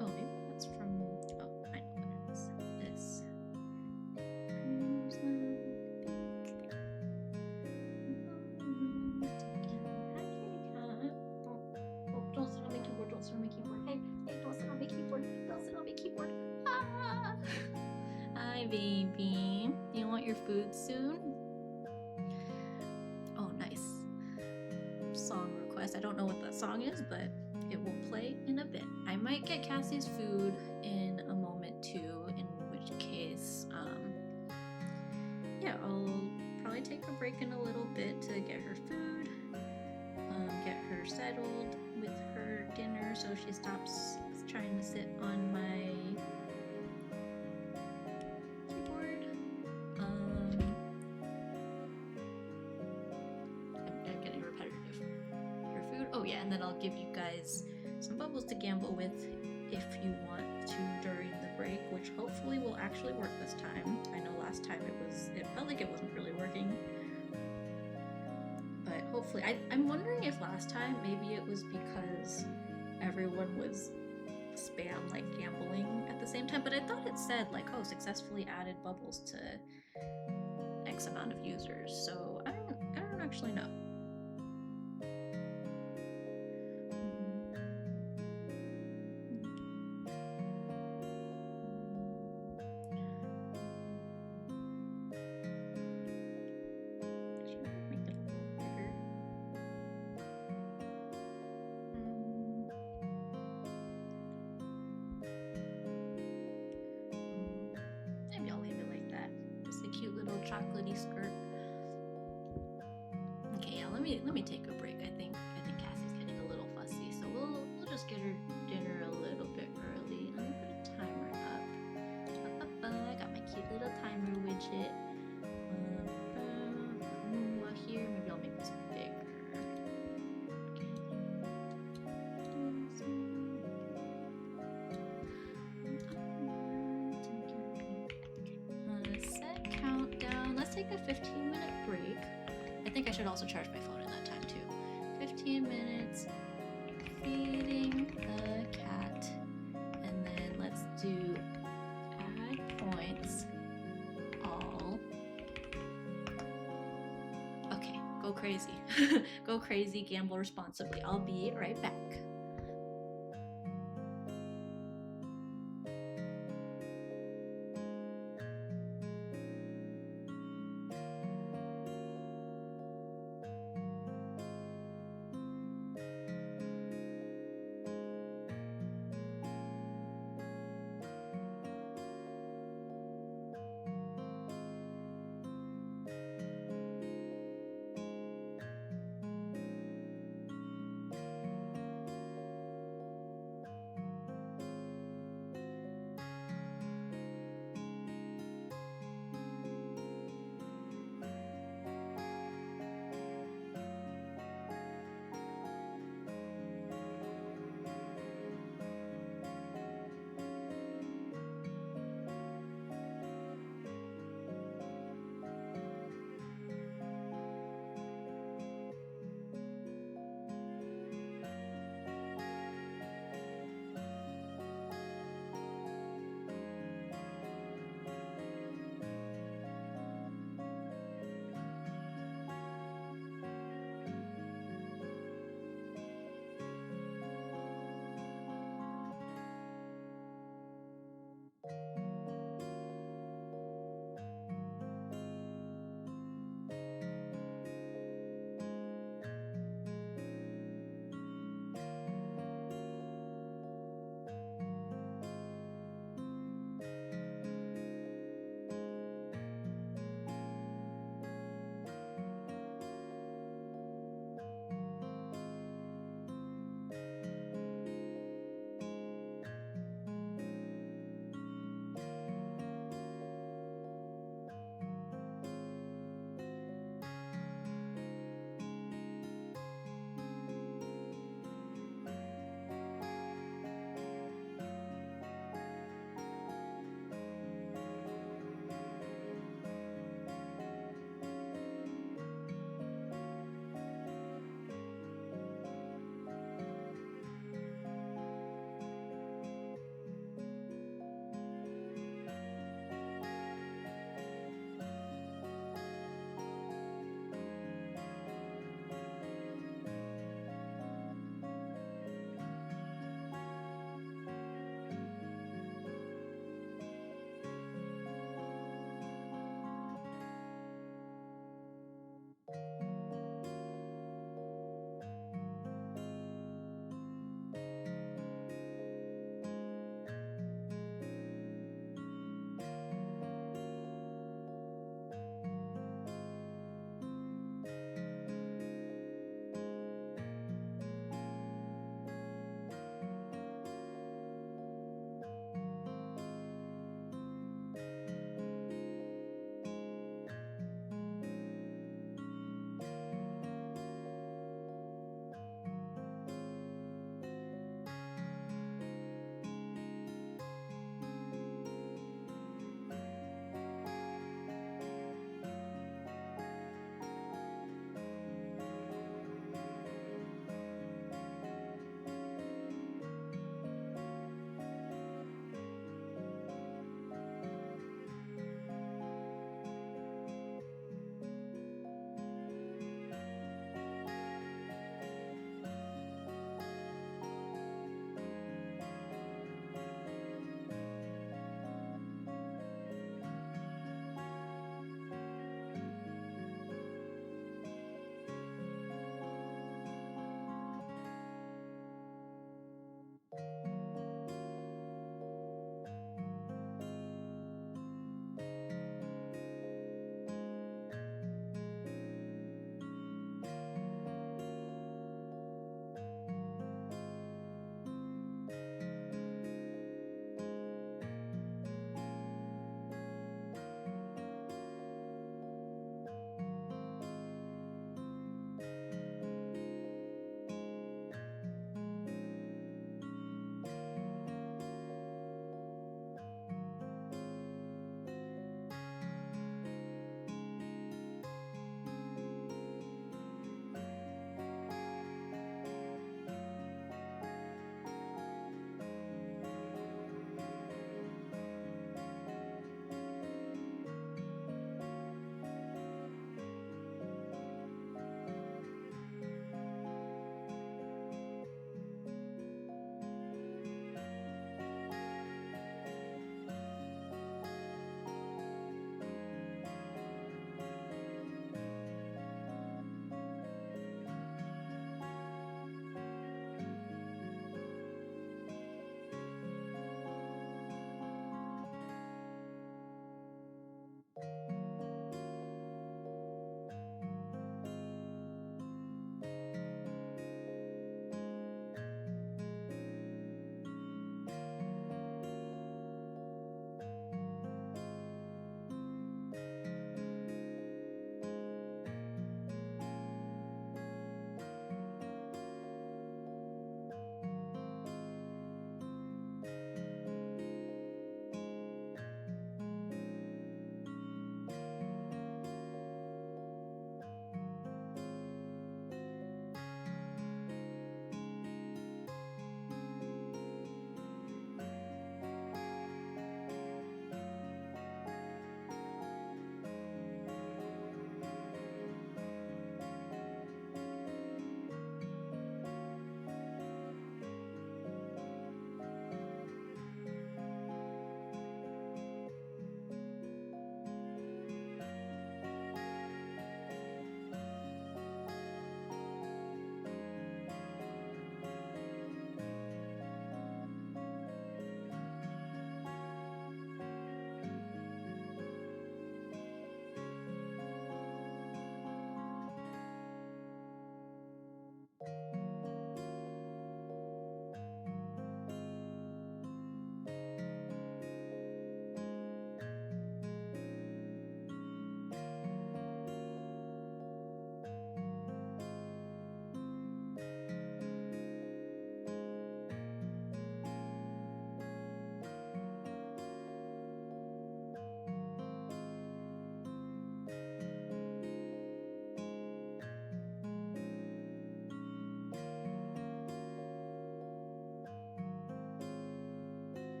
Oh, maybe that's from. Oh, I know what it is. This. Don't sit on my keyboard. Don't sit on my keyboard. Hey, don't sit on my keyboard. Don't sit on my keyboard. Ah! Hi, baby. Do you want your food soon? Oh, nice. Song request. I don't know what that song is, but it will play in a bit. I might get Cassie's food in a moment too, in which case, yeah, I'll probably take a break in a little bit to get her food, get her settled with her dinner so she stops trying to sit on my keyboard. I'm getting repetitive. Her food. Oh yeah, and then I'll give you guys some bubbles to gamble with if you want to during the break, which hopefully will actually work this time. I know last time it felt like it wasn't really working. But hopefully, I'm wondering if last time maybe it was because everyone was spam like gambling at the same time, but I thought it said like, oh, successfully added bubbles to X amount of users, so I don't actually know. Chocolatey skirt. Okay, yeah, let me take a break. I think Cassie's getting a little fussy, so we'll just get her dinner a little bit early. Let me put a timer up. I got my cute little timer widget. Here, maybe I'll make this bigger. Set countdown. Let's take a 15-minute break. I think I should also charge my phone in that time too. 15 minutes feeding the cat, and then let's do add points all. Okay, go crazy. Go crazy, gamble responsibly. I'll be right back.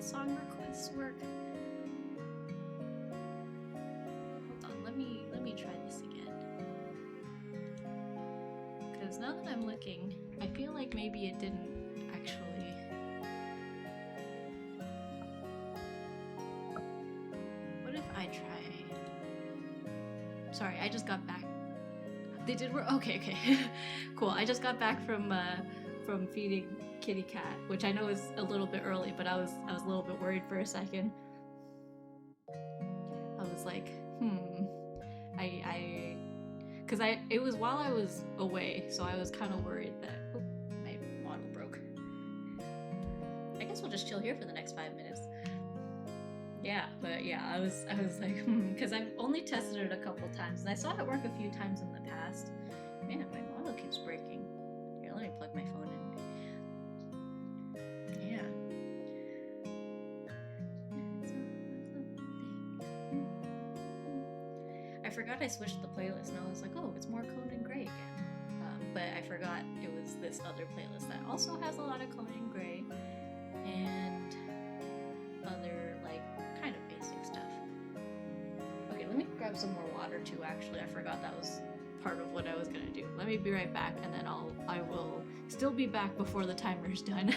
song requests work? Hold on, let me try this again. Because now that I'm looking, I feel like maybe it didn't actually. What if I try? Sorry, I just got back. They did work. Okay, cool. I just got back from feeding kitty cat, which I know is a little bit early, but I was a little bit worried for a second. I was like, because it was while I was away, so I was kind of worried that my model broke. I guess we'll just chill here for the next 5 minutes. Yeah, but yeah, I was like, because I've only tested it a couple times, and I saw it work a few times in the past. Man, my model keeps breaking. Here, let me plug my phone in. Yeah. I forgot I switched the playlist, and I was like, oh, it's more Conan Gray again. But I forgot it was this other playlist that also has a lot of Conan Gray and other, like, kind of basic stuff. Okay, let me grab some more water too, actually. I forgot that was part of what I was gonna do. Let me be right back, and then I will still be back before the timer's done.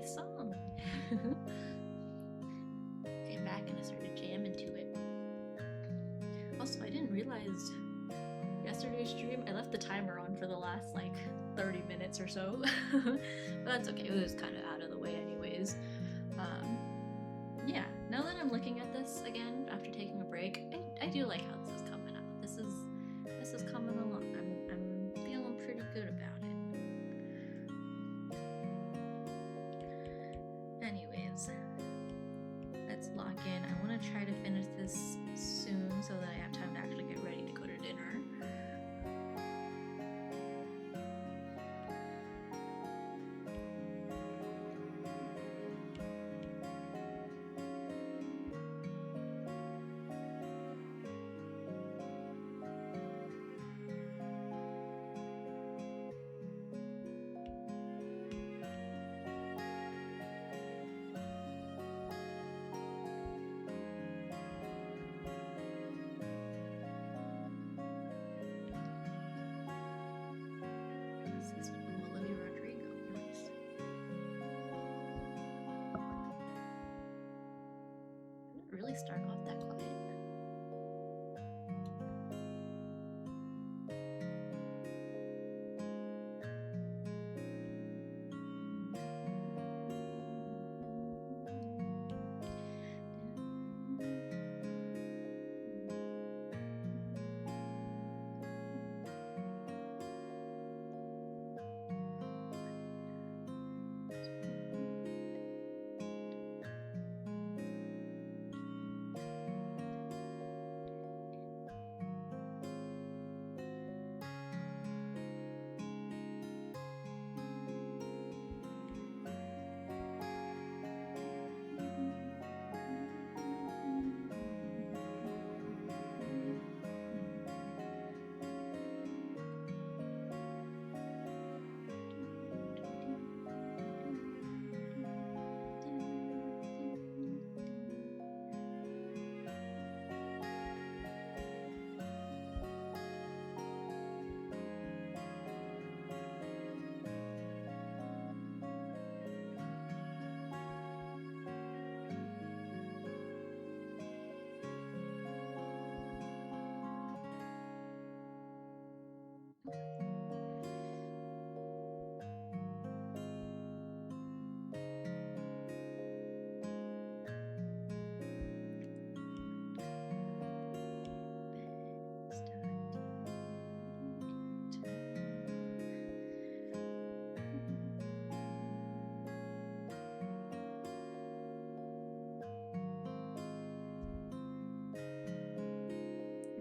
nice song. Came back and I started jamming to it. Also, I didn't realize yesterday's stream, I left the timer on for the last like 30 minutes or so. But that's okay, it was kind of out of the way anyways. Yeah, now that I'm looking at this again after taking a break, I do like how this is coming out. This is coming along. I'm feeling pretty good about it. Anyways, let's log in. I want to try to finish this soon so that I have time to actually get ready to go to dinner. Really start off that quiet.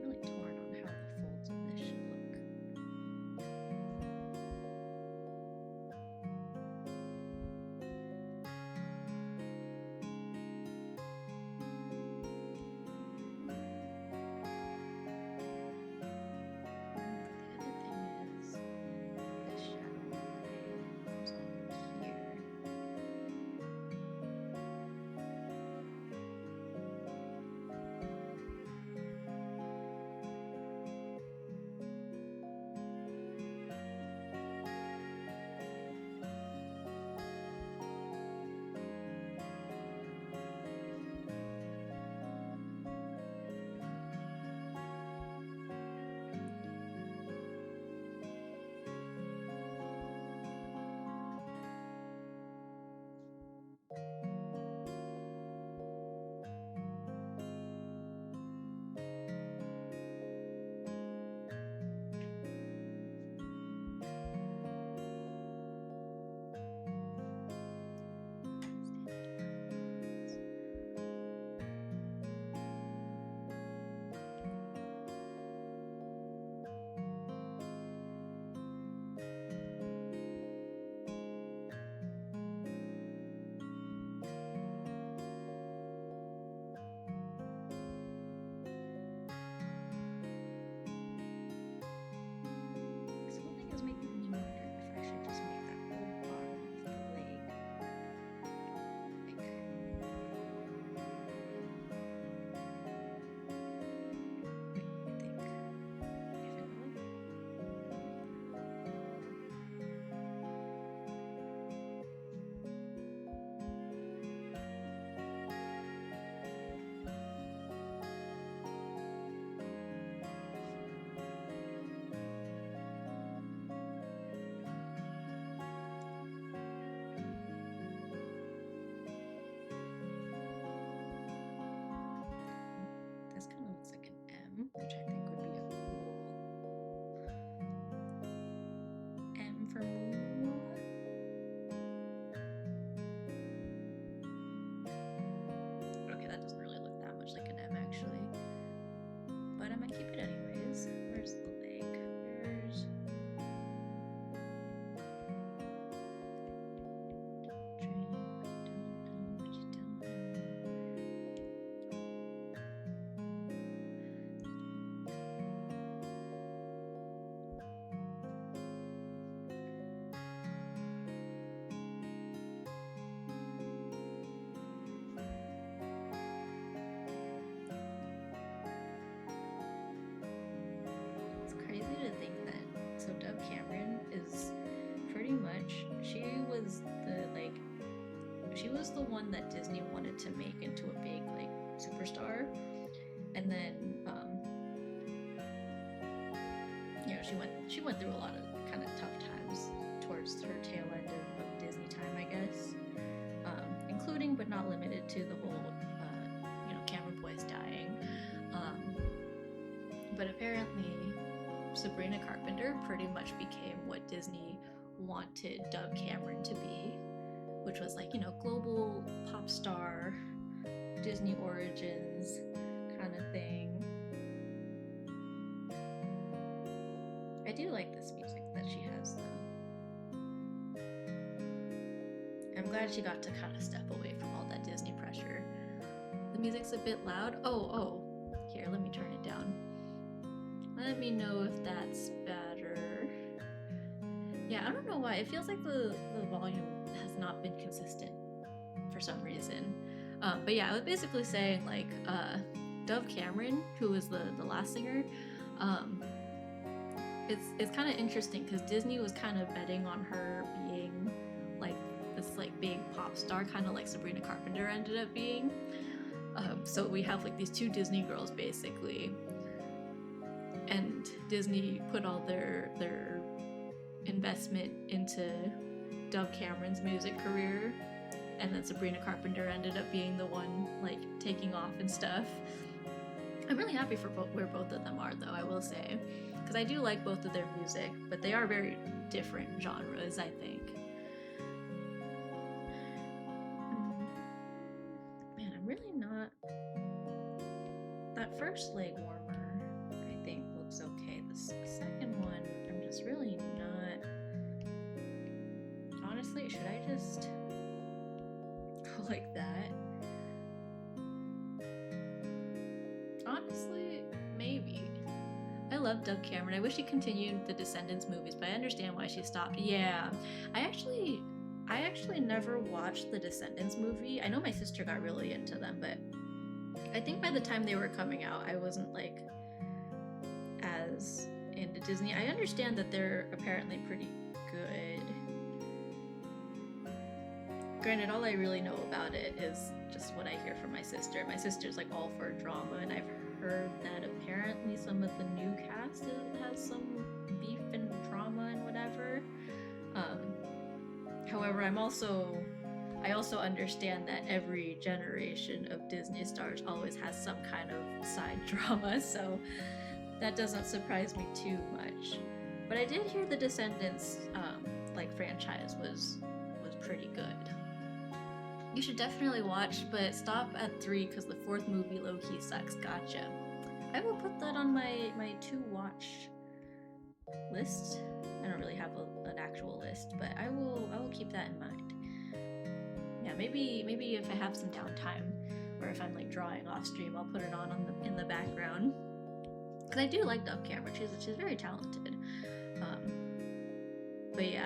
Really torn on how the folds of this should look. the one that Disney wanted to make into a big like superstar, and then you know, she went through a lot of kind of tough times towards her tail end of Disney time, I guess, including but not limited to the whole you know, Cameron Boyce dying. But apparently Sabrina Carpenter pretty much became what Disney wanted Dove Cameron to be, which was like, you know, global pop star, Disney origins kind of thing. I do like this music that she has though. I'm glad she got to kind of step away from all that Disney pressure. The music's a bit loud. Oh, here, let me turn it down. Let me know if that's better. Yeah, I don't know why. It feels like the volume has not been consistent for some reason. But yeah, I was basically saying like Dove Cameron, who was the last singer, it's kind of interesting because Disney was kind of betting on her being like this like big pop star, kind of like Sabrina Carpenter ended up being. So we have like these two Disney girls basically, and Disney put all their investment into Dove Cameron's music career, and then Sabrina Carpenter ended up being the one like taking off and stuff. I'm really happy for where both of them are though, I will say, because I do like both of their music, but they are very different genres, I think. Man, I'm really not... That first leg warmer, I think, looks okay. The second one, I'm just really not... Honestly, should I just go like that? Honestly, maybe. I love Dove Cameron. I wish she continued the Descendants movies, but I understand why she stopped. Yeah, I actually never watched the Descendants movie. I know my sister got really into them, but I think by the time they were coming out, I wasn't like as into Disney. I understand that they're apparently pretty good. Granted, all I really know about it is just what I hear from my sister. My sister's like all for drama, and I've heard that apparently some of the new cast has some beef and drama and whatever. However, I also understand that every generation of Disney stars always has some kind of side drama, so that doesn't surprise me too much. But I did hear the Descendants like franchise was pretty good. You should definitely watch, but stop at 3 because the 4th movie low-key sucks. Gotcha. I will put that on my to-watch list. I don't really have an actual list, but I will keep that in mind. Yeah, maybe if I have some downtime, or if I'm like drawing off stream, I'll put it on in the background. Because I do like Dove Cameron. She's very talented. But yeah,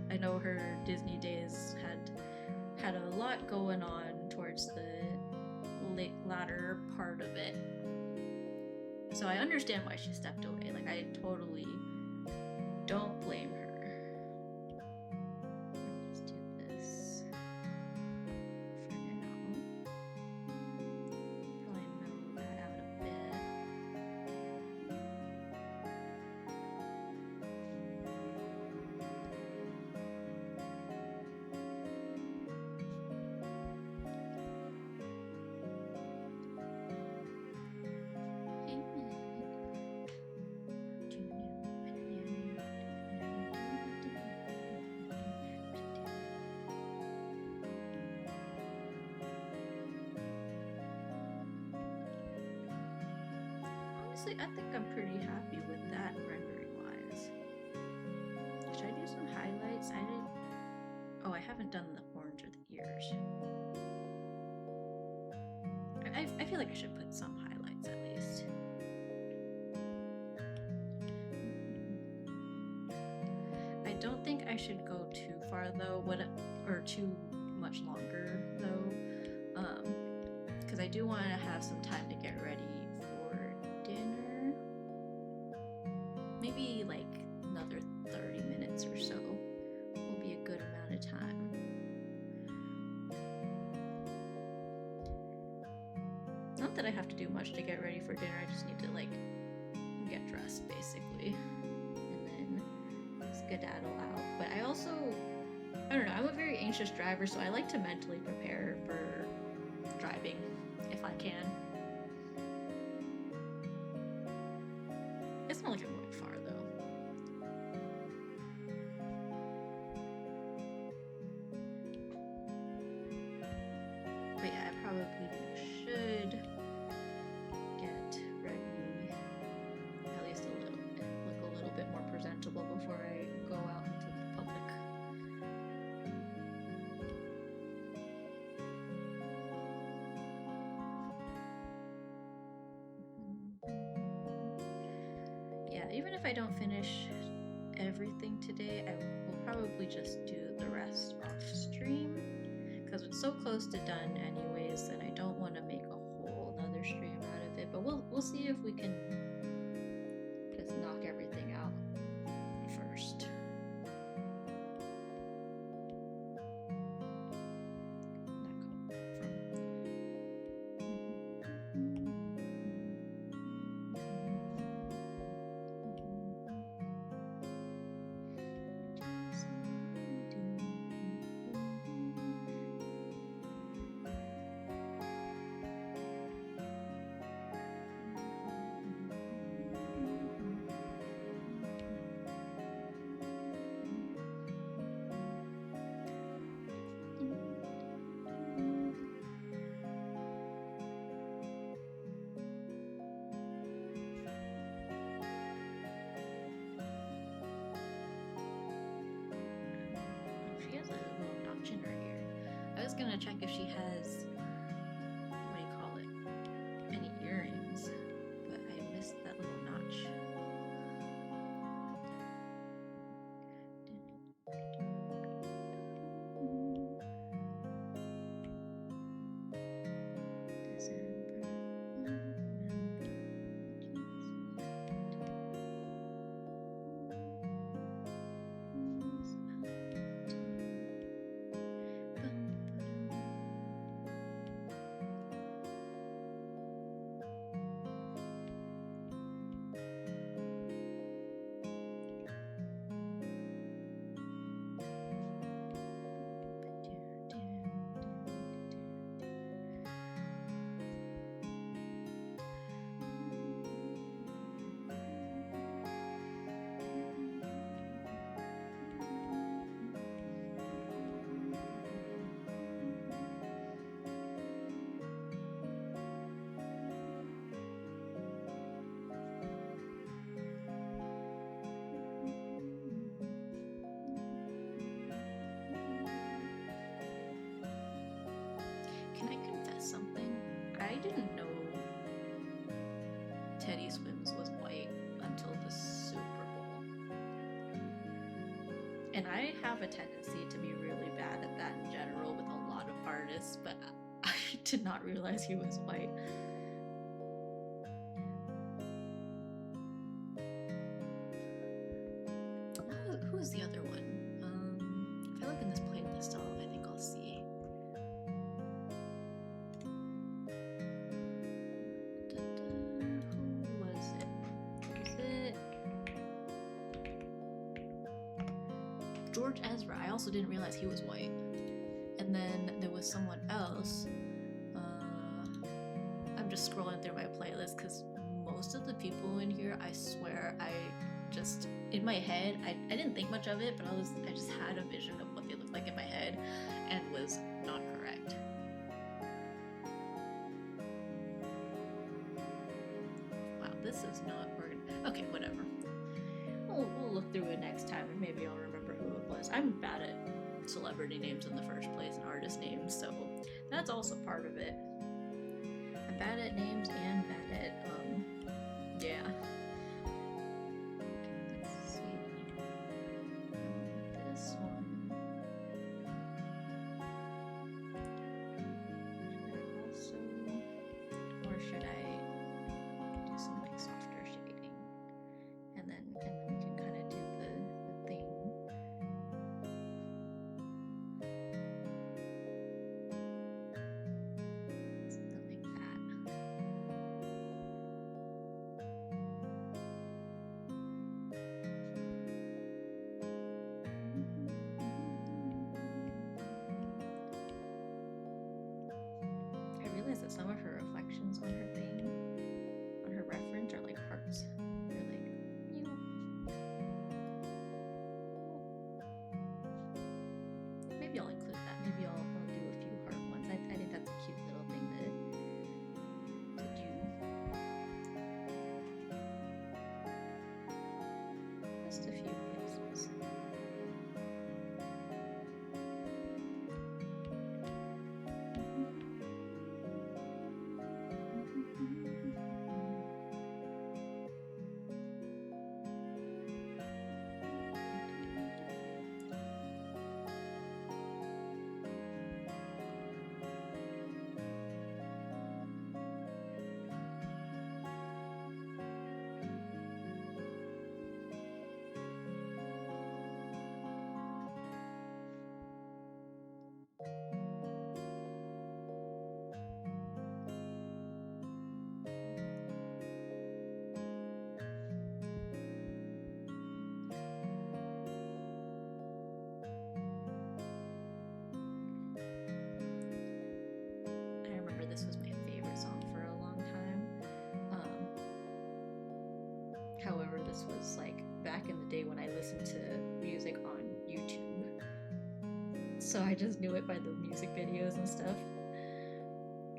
I know her Disney days had a lot going on towards the latter part of it. So I understand why she stepped away. Like, I totally don't blame her. I'll just do this for now. Probably mellow that out a bit. Honestly, I think I'm pretty happy with that rendering wise. Should I do some highlights? I haven't done the orange or the ears. I feel like I should put some highlights at least. I don't think I should go too far though, or too much longer though, because I do want to have some time to get ready for dinner. Maybe like another 30 minutes or so will be a good amount of time. not that I have to do much to get ready for dinner. I just need to like get dressed basically, and then skedaddle out. But I also, I don't know, I'm a very anxious driver, so I like to mentally prepare for driving if I can. It's not like I'm going far though. But yeah, I probably should get ready at least a little bit, look a little bit more presentable before I go out into the public. Yeah, even if I don't finish everything today, I will probably just do the rest off stream because it's so close to done anyways that I don't want to make a whole another stream out of it. But we'll see if we can just knock everything out first. She has a little notch in her ear. I was gonna check if she has, what do you call it, any earrings, but I missed that little notch. Can I confess something? I didn't know Teddy Swims was white until the Super Bowl. And I have a tendency to be really bad at that in general with a lot of artists, but I did not realize he was white. Who's the other one? If I look in this playlist, I think I'll see. Who was it? Was it George Ezra? I also didn't realize he was white. And then there was someone else. I'm just scrolling through my playlist because most of the people in here, I swear, I just, in my head, I didn't think much of it, but I just had a vision of what they looked like in my head and was not correct. Wow, this is not working. Okay, whatever. We'll look through it next time and maybe I'll remember who it was. I'm bad at celebrity names in the first place and artist names, so that's also part of it. I'm bad at names and bad at, yeah. Let's see. This one. Should I do some like softer shading? And then we can kind of do the thing. Something like that. Just a few places. This was my favorite song for a long time. However, this was like back in the day when I listened to music on YouTube, so I just knew it by the music videos and stuff.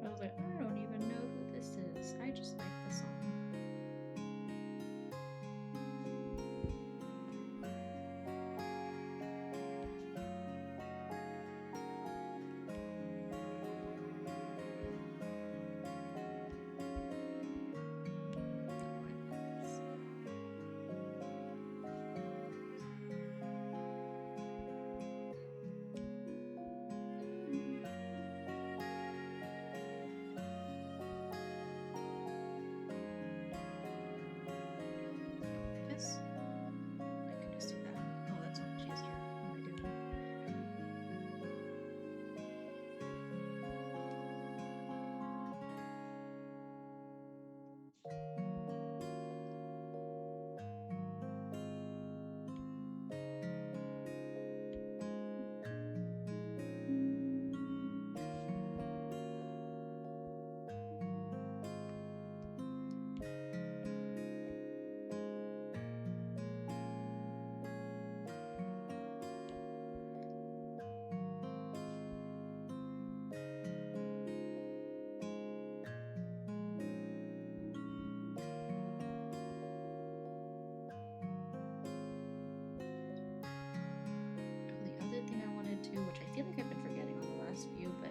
I was like, I don't even know who this is. I just like the song. Which I feel like I've been forgetting on the last few, but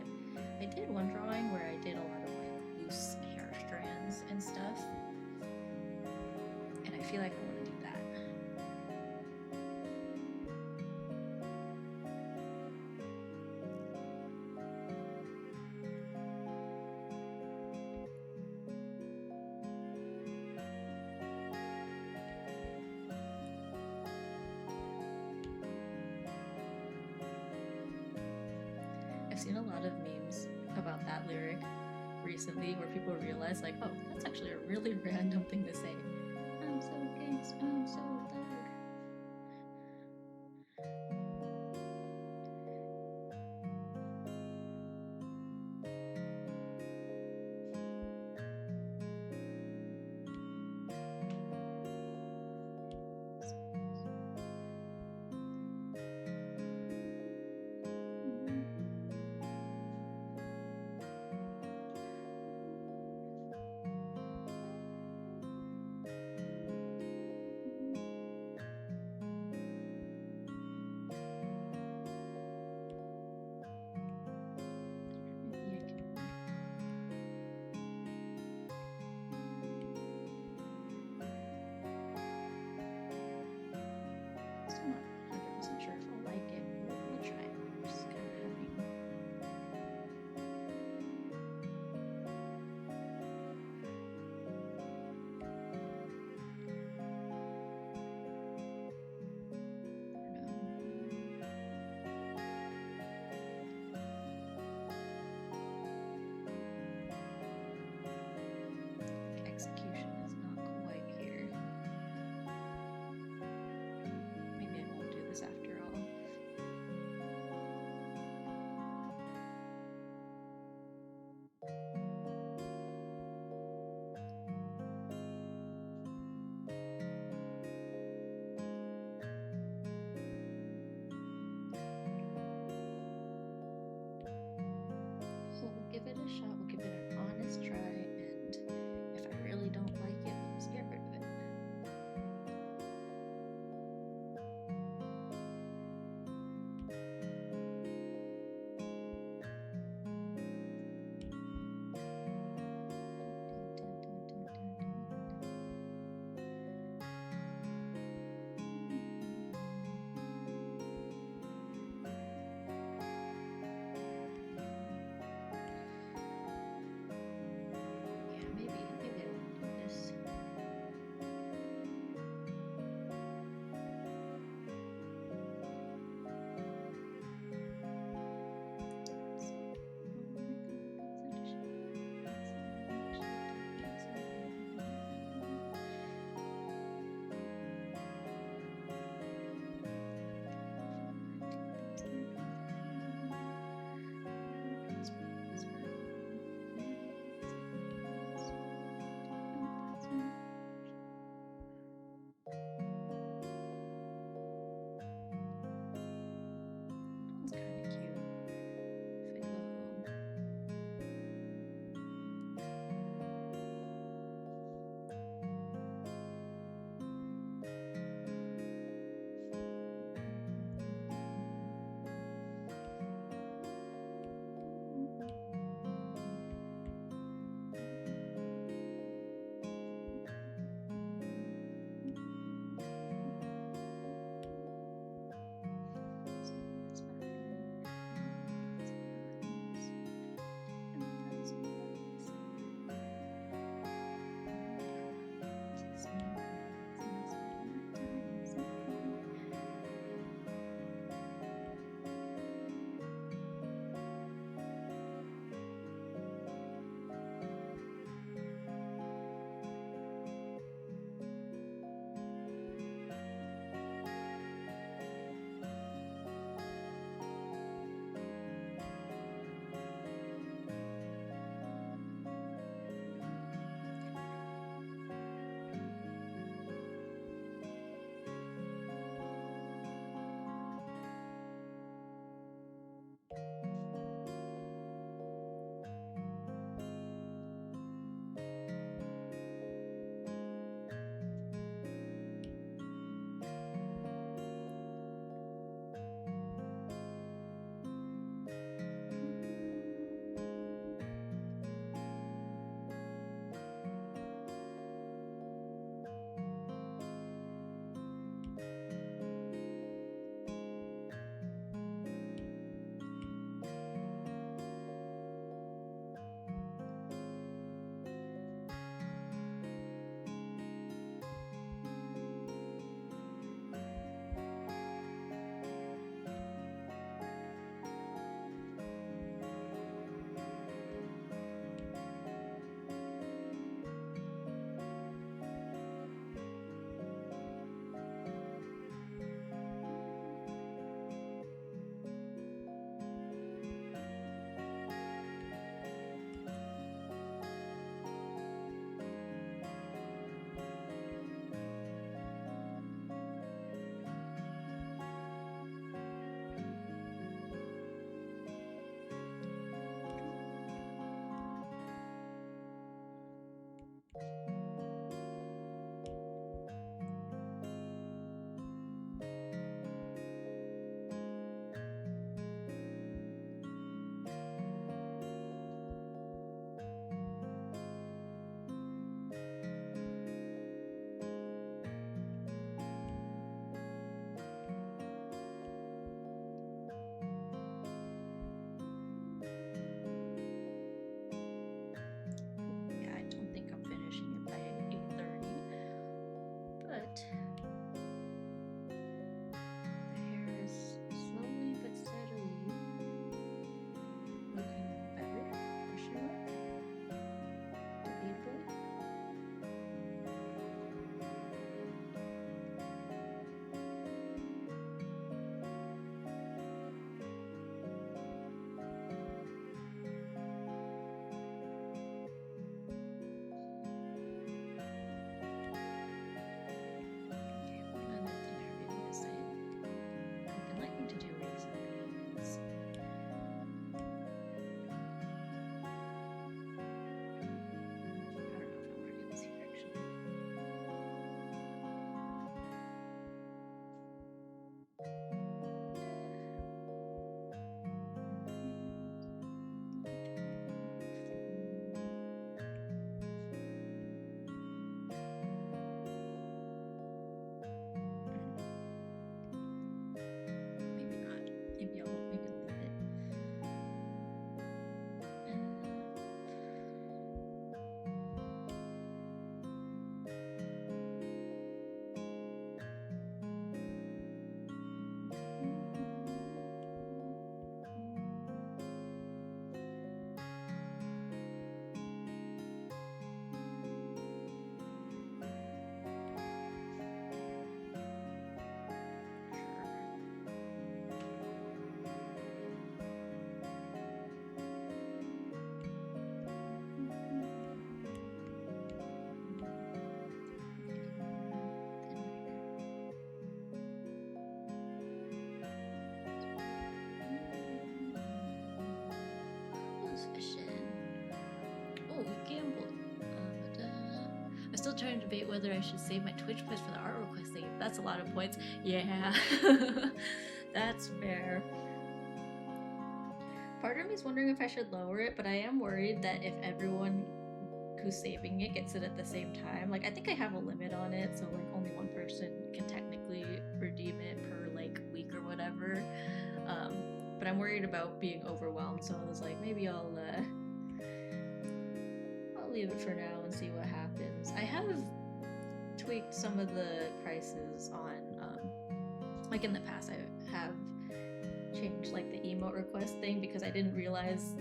I did one drawing where I did a lot of like loose hair strands and stuff, and I feel like I want to do that. I've seen a lot of memes about that lyric recently where people realize like, oh, that's actually a really random thing to say. I'm so gangsta, I'm so thug. trying to debate whether I should save my Twitch points for the art request thing. That's a lot of points. Yeah, that's fair. Part of me is wondering if I should lower it, but I am worried that if everyone who's saving it gets it at the same time, like I think I have a limit on it, so like only one person can technically redeem it per like week or whatever. But I'm worried about being overwhelmed, so I was like, maybe I'll leave it for now and see what happens. I have tweaked some of the prices on, like in the past, I have changed like the emote request thing because I didn't realize,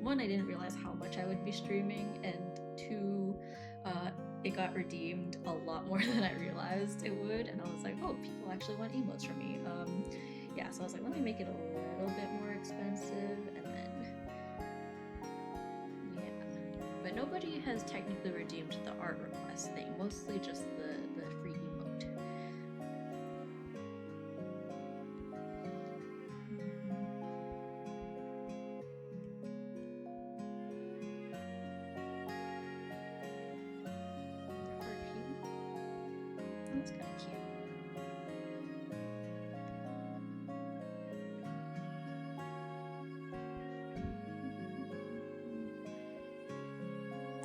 one, I didn't realize how much I would be streaming, and two, it got redeemed a lot more than I realized it would, and I was like, oh, people actually want emotes from me. Yeah, so I was like, let me make it a little bit more expensive, and then, yeah. But nobody has technically redeemed the art request thing, mostly just the free emote. That's kind of cute.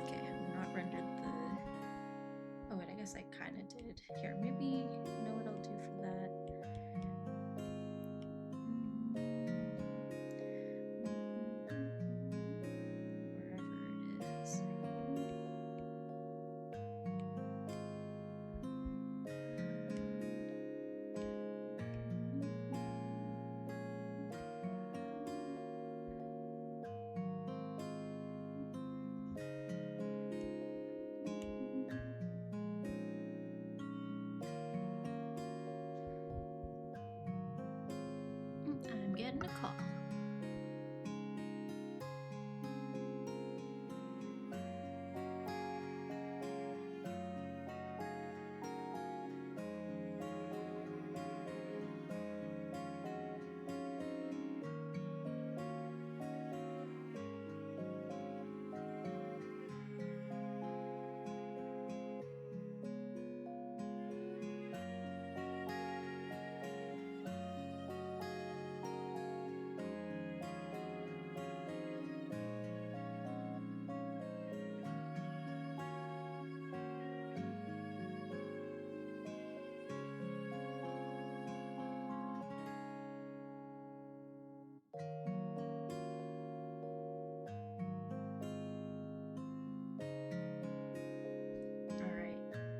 Okay, I've not rendered the... Oh wait, I guess I kind of did. Here, maybe, you know what I'll do for that? Wherever it is. I'm getting a call.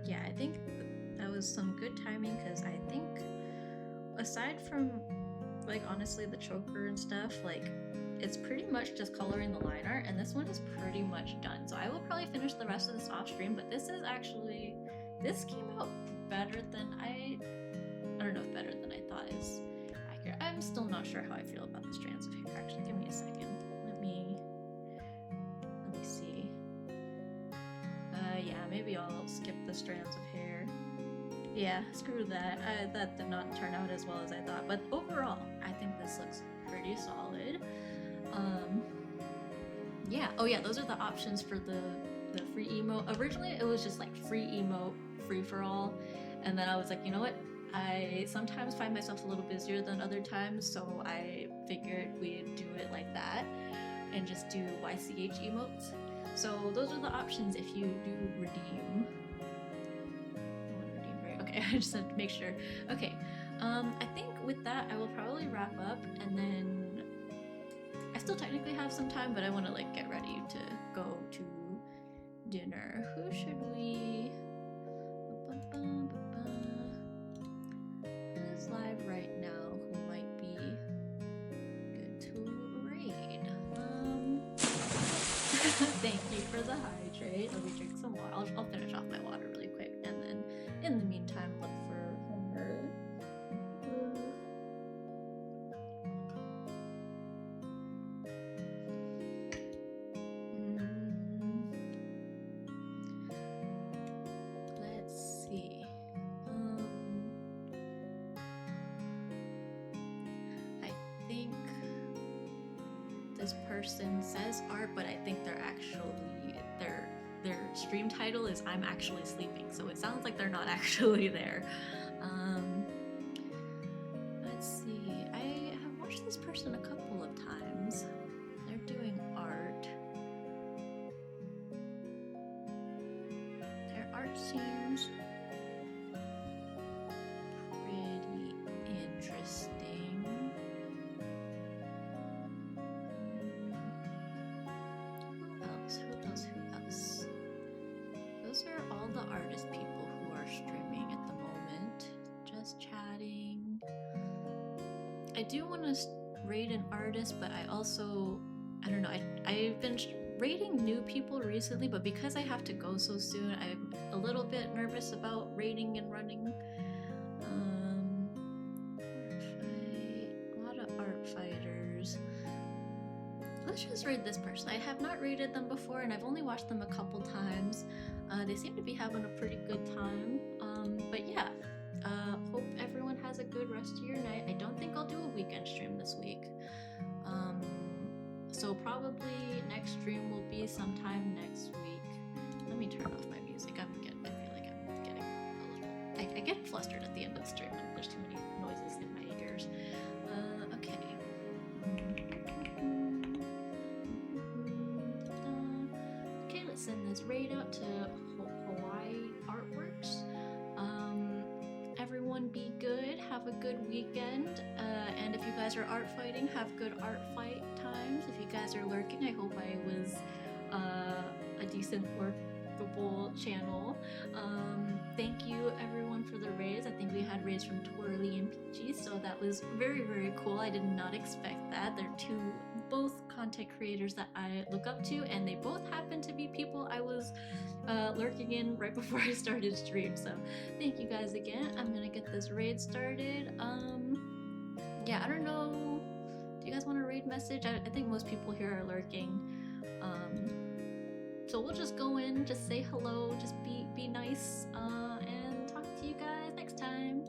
Yeah, I think that was some good timing because I think aside from like honestly the choker and stuff, like it's pretty much just coloring the line art, and this one is pretty much done. So I will probably finish the rest of this off stream, but this came out better than I don't know if better than I thought is accurate. I'm still not sure how I feel about the strands of hair. Actually, give me a second. Let me see. Yeah, maybe I'll skip the strands of hair. Yeah, screw that. That did not turn out as well as I thought. But overall, I think this looks pretty solid. Yeah. Oh yeah, those are the options for the free emote. Originally, it was just like free emote, free for all. And then I was like, you know what? I sometimes find myself a little busier than other times, so I figured we'd do it like that and just do YCH emotes. So those are the options if you do redeem. Okay, I just had to make sure. Okay, I think with that I will probably wrap up, and then I still technically have some time, but I want to like get ready to go to dinner. Who should we? Who's live right now who might be good to raid? Thank you for the hydrate. Let me drink some water. I'll finish off my water really quick, and then in the meantime look for her. Let's see. I think this person says art, but I think they're their stream title is I'm actually sleeping, so it sounds like they're not actually there. Let's see. I have watched this person a couple of times. They're doing art. Their art seems pretty interesting. Who else? Who else? Who else? Those are all the artist people who are streaming at the moment. Just chatting. I do want to rate an artist, but I also, I don't know, I've been rating new people recently, but because I have to go so soon, I'm a little bit nervous about rating and running. A lot of art fighters. Let's just rate this person. I have not rated them before, and I've only watched them a couple times. They seem to be having a pretty good time. But yeah, hope everyone has a good rest of your night. I don't think I'll do a weekend stream this week. So probably next stream will be sometime next week. Let me turn off my music. I feel like I'm getting a little... I get flustered at the end of the stream when there's too many noises in my ears. Okay. Okay, let's send this raid out to Hawaii Artworks. Everyone be good, have a good weekend, and if you guys are art fighting, have good art fight times. If you guys are lurking, I hope I was a decent workable channel. Thank you everyone for the raids. I think we had raids from Twirly and Peachy, so that was very, very cool. I did not expect that. They're both content creators that I look up to, and they both happen to be people I was lurking in right before I started stream. So thank you guys again. I'm gonna get this raid started. Yeah, I don't know. Do you guys want a raid message? I think most people here are lurking. So we'll just go in, just say hello, just be nice, and talk to you guys next time.